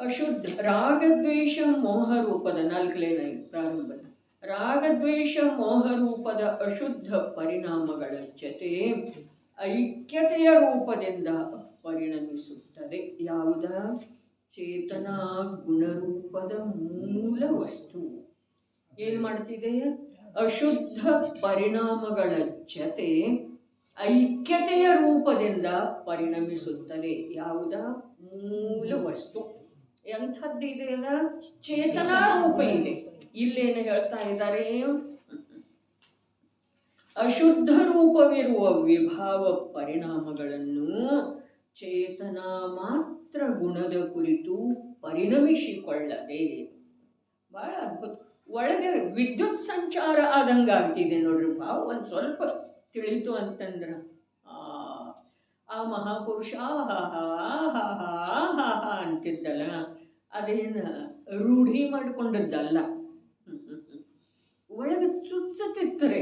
Speaker 1: ಅಶುದ್ಧ ರಾಗದ್ವೇಷ ಮೋಹ ರೂಪದ 4ನೇ ಲೈನ್ ಪ್ರಾರಂಭದ. ರಾಗದ್ವೇಷ ಮೋಹ ರೂಪದ ಅಶುದ್ಧ ಪರಿಣಾಮಗಳ ಜೊತೆ ಐಕ್ಯತೆಯ ರೂಪದಿಂದ ಪರಿಣಮಿಸುತ್ತದೆ. ಯಾವುದ? ಚೇತನ ಗುಣರೂಪದ ಮೂಲ ವಸ್ತು ಏನು ಮಾಡ್ತಿದೆ? ಅಶುದ್ಧ ಪರಿಣಾಮಗಳ ಜೊತೆ ಐಕ್ಯತೆಯ ರೂಪದಿಂದ ಪರಿಣಮಿಸುತ್ತದೆ. ಯಾವುದ? ಮೂಲ ವಸ್ತು. ಎಂಥದ್ದಿದೆ? ಅದ ಚೇತನಾ ರೂಪ ಇದೆ. ಇಲ್ಲೇನು ಹೇಳ್ತಾ ಇದ್ದಾರೆ? ಅಶುದ್ಧ ರೂಪವಿರುವ ವಿಭಾವ ಪರಿಣಾಮಗಳನ್ನು ಚೇತನ ಮಾತ್ರ ಗುಣದ ಕುರಿತು ಪರಿಣಮಿಸಿಕೊಳ್ಳದೆ. ಬಹಳ ಅದ್ಭುತ. ಒಳಗೆ ವಿದ್ಯುತ್ ಸಂಚಾರ ಆದಂಗಾಗ್ತಿದೆ ನೋಡ್ರಿ. ಭಾವ ಒಂದು ಸ್ವಲ್ಪ ತಿಳಿತು ಅಂತಂದ್ರೆ ಆ ಮಹಾಪುರುಷ ಅಂತಿದ್ದಲ್ಲ, ಅದೇನು ರೂಢಿ ಮಾಡಿಕೊಂಡದ್ದಲ್ಲ. ಒಳಗೆ ಚುಚ್ಚುತ್ತಿತ್ತರೆ,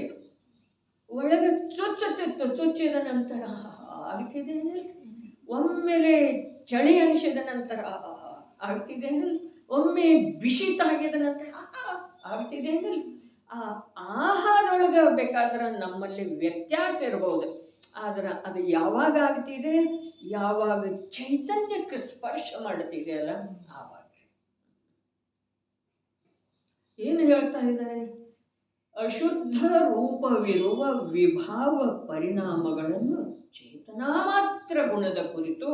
Speaker 1: ಒಳಗೆ ಚುಚ್ಚಿದ ನಂತರ ಆಗ್ತಿದೆ. ಒಮ್ಮೆಲೆ ಚಳಿ ಅನಿಸಿದ ನಂತರ ಆಗ್ತಿದೆ. ಒಮ್ಮೆ ಬಿಸಿ ತಾಗಿದ ನಂತರ ಆಗ್ತಿದೆ. ಆ ಆಹಾರದೊಳಗೆ ಬೇಕಾದ್ರೆ ನಮ್ಮಲ್ಲಿ ವ್ಯತ್ಯಾಸ ಇರಬಹುದು. ಆದ್ರೆ ಅದು ಯಾವಾಗ ಆಗ್ತಿದೆ? ಯಾವಾಗ ಚೈತನ್ಯಕ್ಕೆ ಸ್ಪರ್ಶ ಮಾಡ್ತಿದೆ ಅಲ್ಲ ಆವಾಗ. ಏನು ಹೇಳ್ತಾ ಇದ್ದಾರೆ? ಅಶುದ್ಧ ರೂಪವಿರುವ ವಿಭಾವ ಪರಿಣಾಮಗಳನ್ನು ಚೇತನಾ ಮಾತ್ರ ಗುಣದ ಕುರಿತು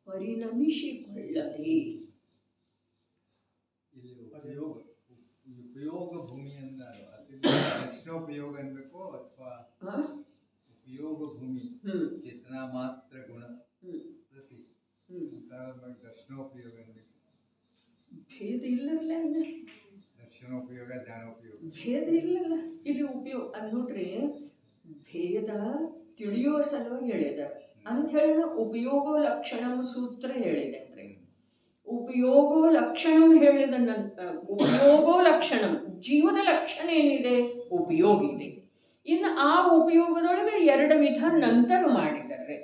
Speaker 1: ಪರಿಣಮಿಸಿಕೊಳ್ಳದೆ.
Speaker 2: ಉಪಯೋಗ ಭೂಮಿ ಅಂತಾರೆ. ಉಪಯೋಗ ಅನ್ಬೇಕು ಅಥವಾ ಉಪಯೋಗ ಭೂಮಿ ಚೇತನಾ ಮಾತ್ರ ಗುಣ ಪ್ರತಿ ದರ್ಶನೋಪಯೋಗ ಅನ್ಬೇಕು.
Speaker 1: ಭೇದ ಇಲ್ಲಲ್ಲ,
Speaker 2: ದರ್ಶನೋಪಯೋಗ ಜ್ಞಾನೋಪಯೋಗ
Speaker 1: ಭೇದ ಇಲ್ಲಲ್ಲ. ಇಲ್ಲಿ ಉಪಯೋಗ ಅದು ನೋಡ್ರಿ, ಭೇದ ತಿಳಿಯೋ ಸಲುವಾಗಿ ಹೇಳಿದ್ದಾರೆ ಅಂತ ಹೇಳಿ ಉಪಯೋಗ ಲಕ್ಷಣಂ ಸೂತ್ರ ಹೇಳಿದೆ. ಉಪಯೋಗೋ ಲಕ್ಷಣಂ ಹೇಳಿದ ನಂತರ ಉಪಯೋಗೋ ಲಕ್ಷಣಂ ಜೀವದ ಲಕ್ಷಣ ಏನಿದೆ? ಉಪಯೋಗ ಇದೆ. ಇನ್ನು ಆ ಉಪಯೋಗದೊಳಗೆ 2 ವಿಧ ನಂತರ ಮಾಡಿದ್ದಾರೆ.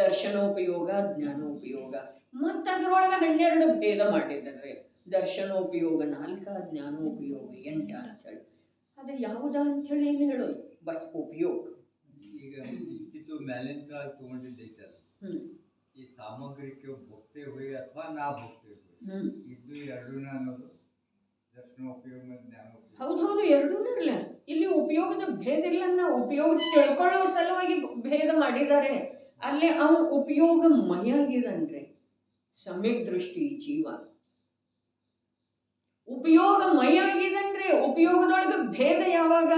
Speaker 1: ದರ್ಶನೋಪಯೋಗ, ಜ್ಞಾನೋಪಯೋಗ. ಮತ್ತು ಅದರೊಳಗೆ 12 ಭೇದ ಮಾಡಿದ್ದಾರೆ. ದರ್ಶನೋಪಯೋಗ 4, ಜ್ಞಾನೋಪಯೋಗ 8 ಅಂತೇಳಿ. ಅದು ಯಾವುದ ಅಂಥೇಳಿ ಏನು ಹೇಳೋದು? ಬಸ್ ಉಪಯೋಗ.
Speaker 2: ಈಗ ಇದು ಮ್ಯಾಲಿಂದ ತಗೊಂಡಿದ್ದೈತೆ. ಈ ಸಾಮಗ್ರಿ ಕ್ಯೂ ಭೋಗ್ತೆ ಹುಯಿ ಅಥವಾ ನಾ ಭೋಗ್ತೆ ಹುಯಿ ಇದು ಎರಡೂ ಅನ್ನೋದು ದರ್ಶನೋಪಯೋಗ ಮತ್ತು ಜ್ಞಾನೋಪಯೋಗ.
Speaker 1: ಹೌದು, ಎರಡೂ ಇರಲ್ಲ. ಇಲ್ಲಿ ಉಪಯೋಗದ ಭೇದ ಇಲ್ಲ. ನಾವು ಉಪಯೋಗ ತಿಳ್ಕೊಳ್ಳೋ ಸಲುವಾಗಿ ಭೇದ ಮಾಡಿದ್ದಾರೆ. ಅಲ್ಲೇ ಅವನು ಉಪಯೋಗ ಮಯಾಗಿದನ್ರಿ. ಸಮ್ಯಕ್ ದೃಷ್ಟಿ ಜೀವ ಉಪಯೋಗ ಮಯಾಗಿದನ್ರಿ. ಉಪಯೋಗದೊಳಗೆ ಭೇದ ಯಾವಾಗ?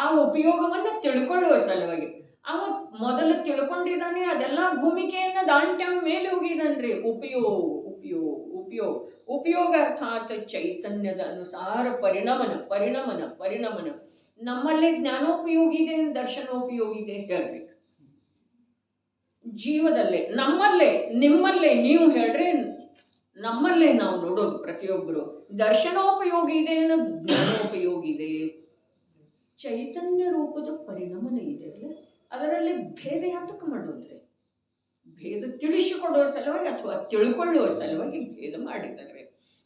Speaker 1: ಆ ಉಪಯೋಗವನ್ನು ತಿಳ್ಕೊಳ್ಳುವ ಸಲುವಾಗಿ ಅವ ಮೊದಲು ತಿಳ್ಕೊಂಡಿದ್ದಾನೆ. ಅದೆಲ್ಲ ಭೂಮಿಕೆಯನ್ನ ದಾಂಟ್ಯ ಮೇಲೆ ಹೋಗಿದನ್ರಿ. ಉಪಯೋಗ ಅರ್ಥಾತ್ ಚೈತನ್ಯದ ಅನುಸಾರ ಪರಿಣಮನ ನಮ್ಮಲ್ಲೇ ಜ್ಞಾನೋಪಯೋಗಿ ಇದೆ, ದರ್ಶನೋಪಯೋಗಿ ಇದೆ ಹೇಳ್ರಿ. ಜೀವದಲ್ಲೇ, ನಮ್ಮಲ್ಲೇ, ನಿಮ್ಮಲ್ಲೇ ನೀವು ಹೇಳ್ರಿ. ನಮ್ಮಲ್ಲೇ ನಾವು ನೋಡೋದು ಪ್ರತಿಯೊಬ್ಬರು ದರ್ಶನೋಪಯೋಗಿ ಇದೆ, ಜ್ಞಾನೋಪಯೋಗಿ ಇದೆ, ಚೈತನ್ಯ ರೂಪದ ಪರಿಣಮನ ಇದೆ ಅಲ್ಲ. ಅದರಲ್ಲಿ ಭೇದ ಯಾತಕ್ಕೆ ಮಾಡೋದ್ರೆ? ಭೇದ ತಿಳಿಸಿಕೊಡುವ ಸಲುವಾಗಿ ಅಥವಾ ತಿಳ್ಕೊಳ್ಳುವ ಸಲುವಾಗಿ ಭೇದ ಮಾಡಿದ್ದಾರೆ.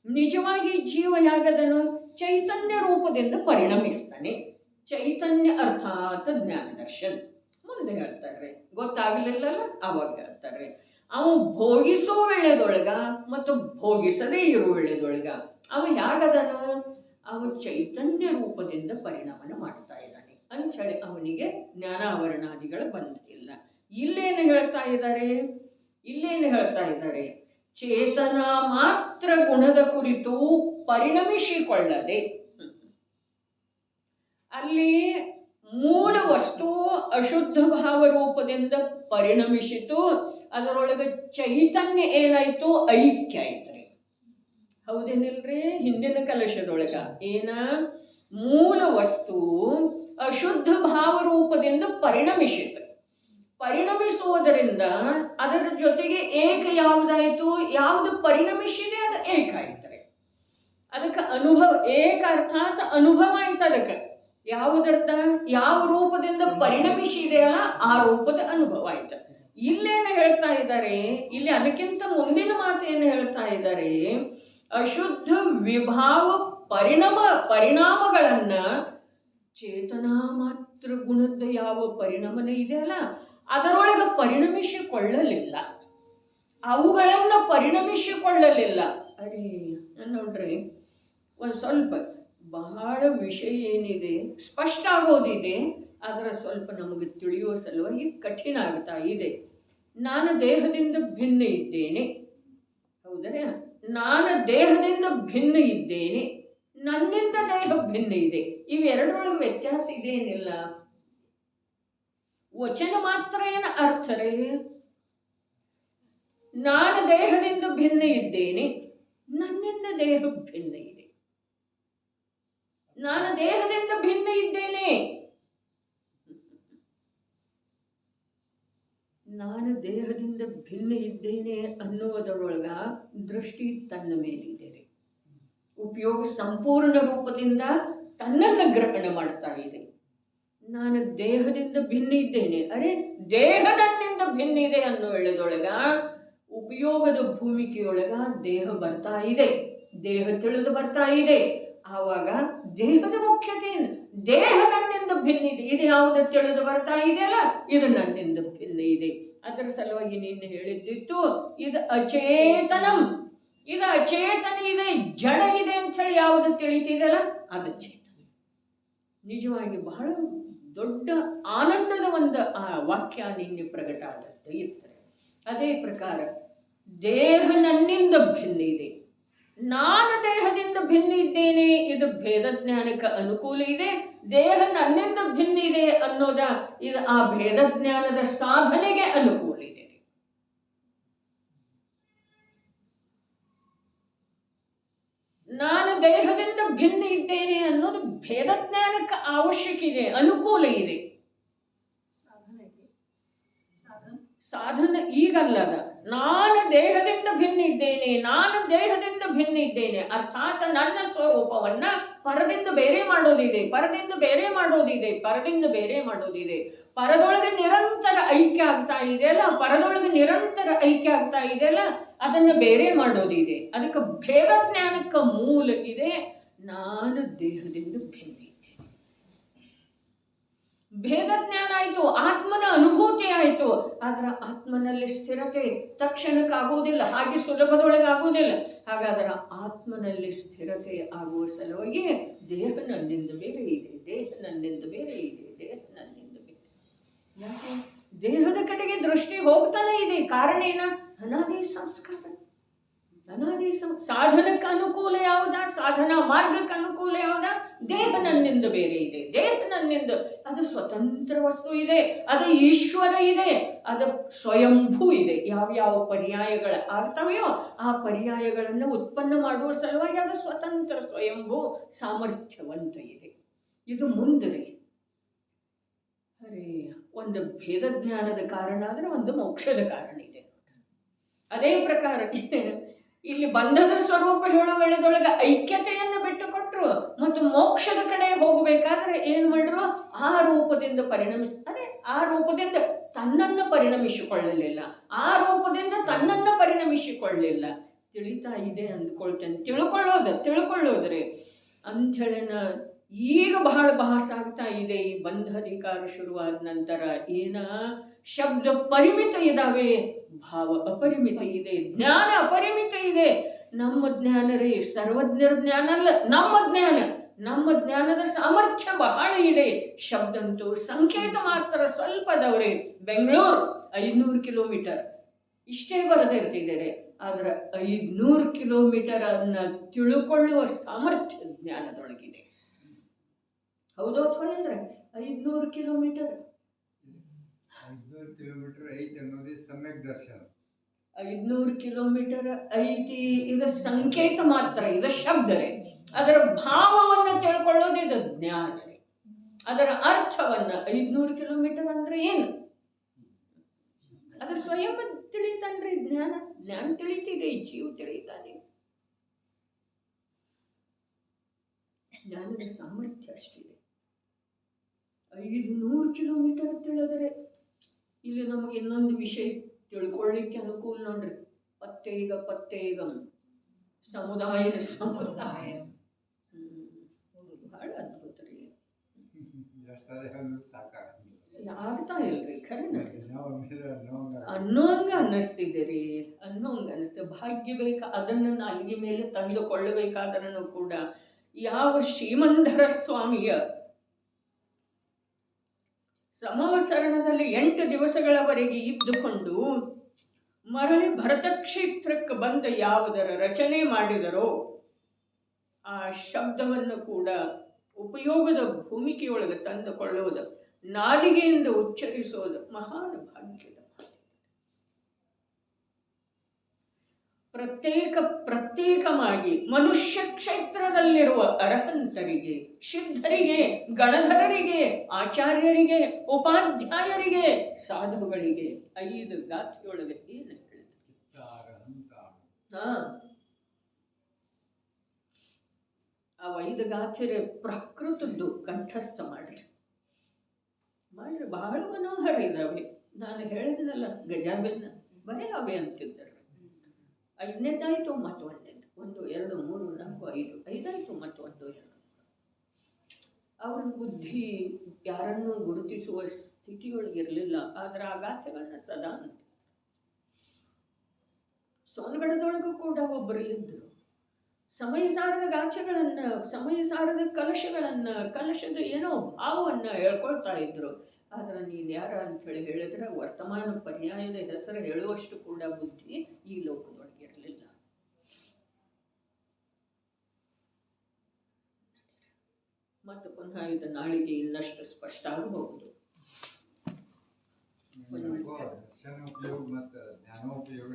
Speaker 1: ನಿಜವಾಗಿ ಜೀವ ಯಾಗದನು ಚೈತನ್ಯ ರೂಪದಿಂದ ಪರಿಣಮಿಸ್ತಾನೆ. ಚೈತನ್ಯ ಅರ್ಥಾತ್ ಜ್ಞಾನ ದರ್ಶನ್ ಮುಂದೆ ಹೇಳ್ತಾರೆ. ಗೊತ್ತಾಗಲಿಲ್ಲ ಅವಾಗ ಹೇಳ್ತಾರೆ. ಅವನು ಭೋಗಿಸೋ ವೇಳೆದೊಳಗ ಮತ್ತು ಭೋಗಿಸದೇ ಇರೋ ವೇಳೆದೊಳಗ ಅವ ಯಾಗದನು? ಅವ ಚೈತನ್ಯ ರೂಪದಿಂದ ಪರಿಣಾಮನ ಮಾಡ್ತಾ ಇದ್ದಾನೆ ಅಂಥೇಳಿ ಅವನಿಗೆ ಜ್ಞಾನಾವರಣಾದಿಗಳು ಬಂದಿಲ್ಲ. ಇಲ್ಲೇನು ಹೇಳ್ತಾ ಇದ್ದಾರೆ? ಚೇತನ ಮಾತ್ರ ಗುಣದ ಕುರಿತು ಪರಿಣಮಿಸಿಕೊಳ್ಳದೆ, ಅಲ್ಲಿ ಮೂಲ ವಸ್ತು ಅಶುದ್ಧ ಭಾವ ರೂಪದಿಂದ ಪರಿಣಮಿಸಿತು. ಅದರೊಳಗೆ ಚೈತನ್ಯ ಏನಾಯ್ತು? ಐಕ್ಯ ಆಯ್ತ್ರಿ. ಹೌದೇನಿಲ್ರಿ? ಹಿಂದಿನ ಕಲಶದೊಳಗ ಏನ ಮೂಲ ವಸ್ತು ಅಶುದ್ಧ ಭಾವ ರೂಪದಿಂದ ಪರಿಣಮಿಸುವುದರಿಂದ ಅದರ ಜೊತೆಗೆ ಏಕ ಯಾವುದಾಯ್ತು? ಯಾವುದು ಪರಿಣಮಿಸಿದೆ ಅದು ಏಕ ಆಯ್ತದೆ. ಅದಕ್ಕೆ ಅನುಭವ, ಏಕ ಅರ್ಥಾತ್ ಅನುಭವ ಆಯ್ತು. ಅದಕ್ಕೆ ಯಾವುದರ್ಥ? ಯಾವ ರೂಪದಿಂದ ಪರಿಣಮಿಸಿದೆಯಲ್ಲ ಆ ರೂಪದ ಅನುಭವ ಆಯ್ತು. ಇಲ್ಲೇನು ಹೇಳ್ತಾ ಇದ್ದಾರೆ? ಇಲ್ಲಿ ಅದಕ್ಕಿಂತ ಮುಂದಿನ ಮಾತೇನು ಹೇಳ್ತಾ ಇದ್ದಾರೆ? ಅಶುದ್ಧ ವಿಭಾವ ಪರಿಣಾಮಗಳನ್ನ ಚೇತನ ಮಾತ್ರ ಗುಣದ ಯಾವ ಪರಿಣಾಮನ ಇದೆಯಲ್ಲ ಅದರೊಳಗೆ ಪರಿಣಮಿಸಿಕೊಳ್ಳಲಿಲ್ಲ. ಅವುಗಳನ್ನು ಪರಿಣಮಿಸಿಕೊಳ್ಳಲಿಲ್ಲ. ಅರೇ ನೋಡ್ರಿ, ಒಂದು ಸ್ವಲ್ಪ ಬಹಳ ವಿಷಯ ಏನಿದೆ ಸ್ಪಷ್ಟ ಆಗೋದಿದೆ, ಅದರ ಸ್ವಲ್ಪ ನಮಗೆ ತಿಳಿಯುವ ಸಲುವಾಗಿ ಕಠಿಣ ಆಗ್ತಾ ಇದೆ. ನಾನು ದೇಹದಿಂದ ಭಿನ್ನ ಇದ್ದೇನೆ. ಹೌದರೆ? ನಾನು ದೇಹದಿಂದ ಭಿನ್ನ ಇದ್ದೇನೆ, ನನ್ನಿಂದ ದೇಹ ಭಿನ್ನ ಇದೆ. ಇವೆರಡರೊಳಗೆ ವ್ಯತ್ಯಾಸ ಇದೇನಿಲ್ಲ. ವಚನ ಮಾತ್ರ ಏನು ಅರ್ಥ ರೇ? ನಾನು ದೇಹದಿಂದ ಭಿನ್ನ ಇದ್ದೇನೆ, ನನ್ನಿಂದ ದೇಹ ಭಿನ್ನ ಇದೆ. ನಾನು ದೇಹದಿಂದ ಭಿನ್ನ ಇದ್ದೇನೆ, ನಾನು ದೇಹದಿಂದ ಭಿನ್ನ ಇದ್ದೇನೆ ಅನ್ನುವುದರೊಳಗ ದೃಷ್ಟಿ ತನ್ನ ಮೇಲಿದೆ. ಉಪಯೋಗ ಸಂಪೂರ್ಣ ರೂಪದಿಂದ ತನ್ನನ್ನು ಗ್ರಹಣ ಮಾಡ್ತಾ ಇದೆ. ನಾನು ದೇಹದಿಂದ ಭಿನ್ನ ಇದ್ದೇನೆ, ಅರೆ ದೇಹ ನನ್ನಿಂದ ಭಿನ್ನ ಇದೆ ಅನ್ನೋ ಹೇಳದೊಳಗ ಉಪಯೋಗದ ಭೂಮಿಕೆಯೊಳಗ ದೇಹ ಬರ್ತಾ ಇದೆ, ದೇಹ ತಿಳಿದು ಬರ್ತಾ ಇದೆ. ಆವಾಗ ದೇಹದ ಮುಖ್ಯತೆಯಿಂದ ದೇಹ ನನ್ನಿಂದ ಭಿನ್ನ ಇದೆ, ಇದು ಯಾವುದು ತಿಳಿದು ಬರ್ತಾ ಇದೆಯಲ್ಲ ಇದು ನನ್ನಿಂದ ಭಿನ್ನ ಇದೆ. ಅದರ ಸಲುವಾಗಿ ನೀನು ಹೇಳಿದ್ದಿತ್ತು ಇದು ಅಚೇತನಂ, ಇದು ಅಚೇತನ ಇದೆ, ಜಡ ಇದೆ ಅಂತ ಹೇಳಿ ಯಾವುದು ತಿಳಿತಿದೆಯಲ್ಲ ಅದು ಚೇತನ. ನಿಜವಾಗಿ ಬಹಳ ದೊಡ್ಡ ಆನಂದದ ಒಂದು ಆ ವಾಕ್ಯ ನಿನ್ನೆ ಪ್ರಕಟ ಆದದ್ದು ಇರ್ತಾರೆ. ಅದೇ ಪ್ರಕಾರ ದೇಹ ನನ್ನಿಂದ ಭಿನ್ನ ಇದೆ, ನಾನು ದೇಹದಿಂದ ಭಿನ್ನ ಇದ್ದೇನೆ, ಇದು ಭೇದ ಜ್ಞಾನಕ್ಕೆ ಅನುಕೂಲ ಇದೆ. ದೇಹ ನನ್ನಿಂದ ಭಿನ್ನ ಇದೆ ಅನ್ನೋದ ಇದು ಆ ಭೇದ ಜ್ಞಾನದ ಸಾಧನೆಗೆ ಅನುಕೂಲ ಇದೆ. ನಾನು ದೇಹದಿಂದ ಭಿನ್ನ ಇದ್ದೇನೆ ಅನ್ನೋದು ಭೇದ ಜ್ಞಾನಕ್ಕೆ ಅವಶ್ಯಕ ಇದೆ, ಅನುಕೂಲ ಇದೆ. ಸಾಧನ ಈಗಲ್ಲದ. ನಾನು ದೇಹದಿಂದ ಭಿನ್ನ ಇದ್ದೇನೆ, ನಾನು ದೇಹದಿಂದ ಭಿನ್ನ ಇದ್ದೇನೆ ಅರ್ಥಾತ್ ನನ್ನ ಸ್ವರೂಪವನ್ನ ಪರದಿಂದ ಬೇರೆ ಮಾಡೋದಿದೆ, ಪರದಿಂದ ಬೇರೆ ಮಾಡೋದಿದೆ, ಪರದಿಂದ ಬೇರೆ ಮಾಡೋದಿದೆ. ಪರದೊಳಗೆ ನಿರಂತರ ಐಕ್ಯ ಆಗ್ತಾ ಇದೆಯಲ್ಲ, ಪರದೊಳಗೆ ನಿರಂತರ ಐಕ್ಯ ಆಗ್ತಾ ಇದೆಯಲ್ಲ, ಅದನ್ನು ಬೇರೆ ಮಾಡೋದಿದೆ. ಅದಕ್ಕೆ ಭೇದ ಜ್ಞಾನಕ್ಕೆ ಮೂಲ ಇದೆ. ನಾನು ದೇಹದಿಂದ ಭಿನ್ನ ಇದ್ದೇನೆ. ಭೇದ ಜ್ಞಾನ ಆಯಿತು, ಆತ್ಮನ ಅನುಭೂತಿ ಆಯಿತು. ಆದ್ರೆ ಆತ್ಮನಲ್ಲಿ ಸ್ಥಿರತೆ ತಕ್ಷಣಕ್ಕಾಗುವುದಿಲ್ಲ, ಹಾಗೆ ಸುಲಭದೊಳಗೆ ಆಗುವುದಿಲ್ಲ. ಹಾಗಾದ್ರೆ ಆತ್ಮನಲ್ಲಿ ಸ್ಥಿರತೆ ಆಗುವ ಸಲುವಾಗಿ ದೇಹ ನನ್ನಿಂದ ಬೇರೆ ಇದೆ, ದೇಹ ನನ್ನಿಂದ ಬೇರೆ ಇದೆ, ದೇಹ ನನ್ನಿಂದ ಬೇರೆ. ಯಾಕೆ ದೇಹದ ಕಡೆಗೆ ದೃಷ್ಟಿ ಹೋಗ್ತಾನೆ ಇದೆ? ಕಾರಣ ಏನ? ಅನಾದಿ ಸಂಸ್ಕಾರ. ಅನಾದಿ ಸಾಧನಕ್ಕೆ ಅನುಕೂಲ ಯಾವುದ? ಸಾಧನಾ ಮಾರ್ಗಕ್ಕೆ ಅನುಕೂಲ ಯಾವುದ? ದೇಹ ನನ್ನಿಂದ ಬೇರೆ ಇದೆ, ದೇಹ ನನ್ನಿಂದ. ಅದು ಸ್ವತಂತ್ರ ವಸ್ತು ಇದೆ, ಅದು ಈಶ್ವರ ಇದೆ, ಅದು ಸ್ವಯಂಭೂ ಇದೆ. ಯಾವ್ಯಾವ ಪರ್ಯಾಯಗಳ ಆಗ್ತವೆಯೋ ಆ ಪರ್ಯಾಯಗಳನ್ನು ಉತ್ಪನ್ನ ಮಾಡುವ ಸಲುವಾಗಿ ಅದು ಸ್ವತಂತ್ರ ಸ್ವಯಂಭೂ ಸಾಮರ್ಥ್ಯವಂತ ಇದೆ. ಇದು ಮುಂದೆ ಅರೆ ಒಂದು ಭೇದ ಜ್ಞಾನದ ಕಾರಣ ಆದರೆ ಒಂದು ಮೋಕ್ಷದ ಕಾರಣ ಇದೆ. ಅದೇ ಪ್ರಕಾರ ಇಲ್ಲಿ ಬಂಧದ ಸ್ವರೂಪ ಹೇಳುವಳದೊಳಗೆ ಐಕ್ಯತೆಯನ್ನು ಬಿಟ್ಟುಕೊಟ್ರು ಮತ್ತು ಮೋಕ್ಷದ ಕಡೆ ಹೋಗಬೇಕಾದ್ರೆ ಏನು ಮಾಡ್ರು? ಆ ರೂಪದಿಂದ ಅದೇ ಆ ರೂಪದಿಂದ ತನ್ನನ್ನು ಪರಿಣಮಿಸಿಕೊಳ್ಳಲಿಲ್ಲ, ಆ ರೂಪದಿಂದ ತನ್ನನ್ನು ಪರಿಣಮಿಸಿಕೊಳ್ಳಲಿಲ್ಲ. ತಿಳಿತಾ ಇದೆ ಅಂದ್ಕೊಳ್ತೇನೆ, ತಿಳ್ಕೊಳ್ಳೋದ್ರಿ ಅಂಥೇಳಿನ ಈಗ ಬಹಳ ಭಾಸ ಆಗ್ತಾ ಇದೆ. ಈ ಬಂಧಾಧಿಕಾರ ಶುರುವಾದ ನಂತರ ಏನ ಶಬ್ದ ಪರಿಮಿತ ಇದಾವೆ, ಭಾವ ಅಪರಿಮಿತ ಇದೆ, ಜ್ಞಾನ ಅಪರಿಮಿತ ಇದೆ. ನಮ್ಮ ಜ್ಞಾನ ರೀ ಸರ್ವಜ್ಞರ ಜ್ಞಾನ ಅಲ್ಲ, ನಮ್ಮ ಜ್ಞಾನದ ಸಾಮರ್ಥ್ಯ ಬಹಳ ಇದೆ. ಶಬ್ದಂತೂ ಸಂಕೇತ ಮಾತ್ರ ಸ್ವಲ್ಪದವ್ರೆ. ಬೆಂಗಳೂರು 500 ಕಿಲೋಮೀಟರ್ ಇಷ್ಟೇ ಬರೆದಿರ್ತಿದ್ದಾರೆ. ಆದ್ರೆ 500 ಕಿಲೋಮೀಟರ್ ಅನ್ನ ತಿಳ್ಕೊಳ್ಳುವ ಸಾಮರ್ಥ್ಯ ಜ್ಞಾನದೊಳಗಿದೆ. ಹೌದು ಅಥವಾ ಇಲ್ರಿ? 500 ಕಿಲೋಮೀಟರ್
Speaker 2: 500 ಕಿಲೋಮೀಟರ್ ಐತಿ ಅನ್ನೋದೇ ಸಮ್ಯಕ್ ದರ್ಶನ.
Speaker 1: 500 ಕಿಲೋಮೀಟರ್ ಐತಿ, ಇದು ಸಂಕೇತ ಮಾತ್ರ, ಇದು ಶಬ್ದ ರೀ. ಅದರ ಭಾವವನ್ನು ತಿಳ್ಕೊಳ್ಳೋದು ಇದು ಜ್ಞಾನ ರೀ. ಅದರ ಅರ್ಥವನ್ನ 500 ಕಿಲೋಮೀಟರ್ ಅಂದ್ರೆ ಏನು? ಅದು ಸ್ವಯಂ ತಿಳಿತಾನ್ರಿ. ಜ್ಞಾನ ತಿಳಿತಿದೆ, ಜೀವ ತಿಳಿತಾನೆ. ಜ್ಞಾನದ ಸಾಮರ್ಥ್ಯ ಅಷ್ಟಿದೆ. 500 ಕಿಲೋಮೀಟರ್ ತಿಳಿದರೆ ಇಲ್ಲಿ ನಮಗೆ ಇನ್ನೊಂದು ವಿಷಯ ತಿಳ್ಕೊಳ್ಳಿಕ್ಕೆ ಅನುಕೂಲ ನೋಡ್ರಿ. ಪತ್ತೇಗಂ ಸಮುದಾಯ ಬಹಳ ಅದ್ಭುತ ರೀ. ಆಗ್ತಾ ಇಲ್ರಿ ಖರೆ ಅನ್ನೋಂಗ ಅನ್ನಿಸ್ತಿದೆ ರೀ, ಅನ್ನೋಂಗ ಅನ್ನಿಸ್ತದೆ. ಭಾಗ್ಯ ಬೇಕಾ ಅದನ್ನು ನಾಲಿಗೆ ಮೇಲೆ ತಂದುಕೊಳ್ಳಬೇಕಾದ್ರೂ ಕೂಡ ಯಾವ ಶ್ರೀಮಂಧರ ಸ್ವಾಮಿಯ ಸಮವಸರಣದಲ್ಲಿ 8 ದಿವಸಗಳವರೆಗೆ ಇದ್ದುಕೊಂಡು ಮರಳಿ ಭರತ ಕ್ಷೇತ್ರಕ್ಕೆ ಬಂದ ಯಾವುದರ ರಚನೆ ಮಾಡಿದರೋ ಆ ಶಬ್ದವನ್ನು ಕೂಡ ಉಪಯೋಗದ ಭೂಮಿಕೆಯೊಳಗೆ ತಂದುಕೊಳ್ಳುವುದು, ನಾಲಿಗೆಯಿಂದ ಉಚ್ಚರಿಸೋದು ಮಹಾನ್ ಭಾಗ್ಯದ. ಪ್ರತ್ಯೇಕವಾಗಿ ಮನುಷ್ಯ ಕ್ಷೇತ್ರದಲ್ಲಿರುವ ಅರ್ಹಂತರಿಗೆ, ಸಿದ್ಧರಿಗೆ, ಗಣಧರರಿಗೆ, ಆಚಾರ್ಯರಿಗೆ, ಉಪಾಧ್ಯಾಯರಿಗೆ, ಸಾಧುಗಳಿಗೆ 5 ಗಾಥೆಯೊಳಗೆ ಏನು ಹೇಳಿದ್ರು? ಆ 5 ಗಾಥೆ ಪ್ರಕೃತದ್ದು ಕಂಠಸ್ಥ ಮಾಡ್ರಿ ಬಹಳ ಮನೋಹರ ಇದಾವೆ. ನಾನು ಹೇಳಿದ್ನಲ್ಲ ಗಜಾಬೆನ್ನ ಬರೀ ಅವೇ ಅಂತಿದ್ದರು. 5ನೇದಾಯ್ತು ಮತ್ತು 1ನೇದು, 1 2 3 4 5 5ಆಯ್ತು ಮತ್ತು 1 2. ಅವ್ರ ಬುದ್ಧಿ ಯಾರನ್ನೂ ಗುರುತಿಸುವ ಸ್ಥಿತಿಯೊಳಗಿರಲಿಲ್ಲ. ಆದ್ರೆ ಆ ಗಾಥೆಗಳನ್ನ ಸದಾ ಅಂತ. ಸೋನಗಡದೊಳಗೂ ಕೂಡ ಒಬ್ಬರು ಇದ್ದರು. ಸಮಯ ಸಾರದ ಗಾಥೆಗಳನ್ನ, ಸಮಯ ಸಾರದ ಕಲಶದ ಏನೋ ಭಾವವನ್ನು ಹೇಳ್ಕೊಳ್ತಾ ಇದ್ರು. ಆದ್ರೆ ನೀನು ಯಾರ ಅಂಥೇಳಿ ಹೇಳಿದ್ರೆ ವರ್ತಮಾನ ಪರ್ಯಾಯದ ಹೆಸರು ಹೇಳುವಷ್ಟು ಕೂಡ ಬುದ್ಧಿ ಈ ಲೋಕದೊಳಗಿರಲಿಲ್ಲ. ಮತ್ತು ಪುನಃ ಇದು ನಾಳಿಗೆ ಇನ್ನಷ್ಟು ಸ್ಪಷ್ಟ ಆಗಬಹುದು.
Speaker 2: ಉಪಯೋಗ ಮತ್ತು ಜ್ಞಾನೋಪಯೋಗ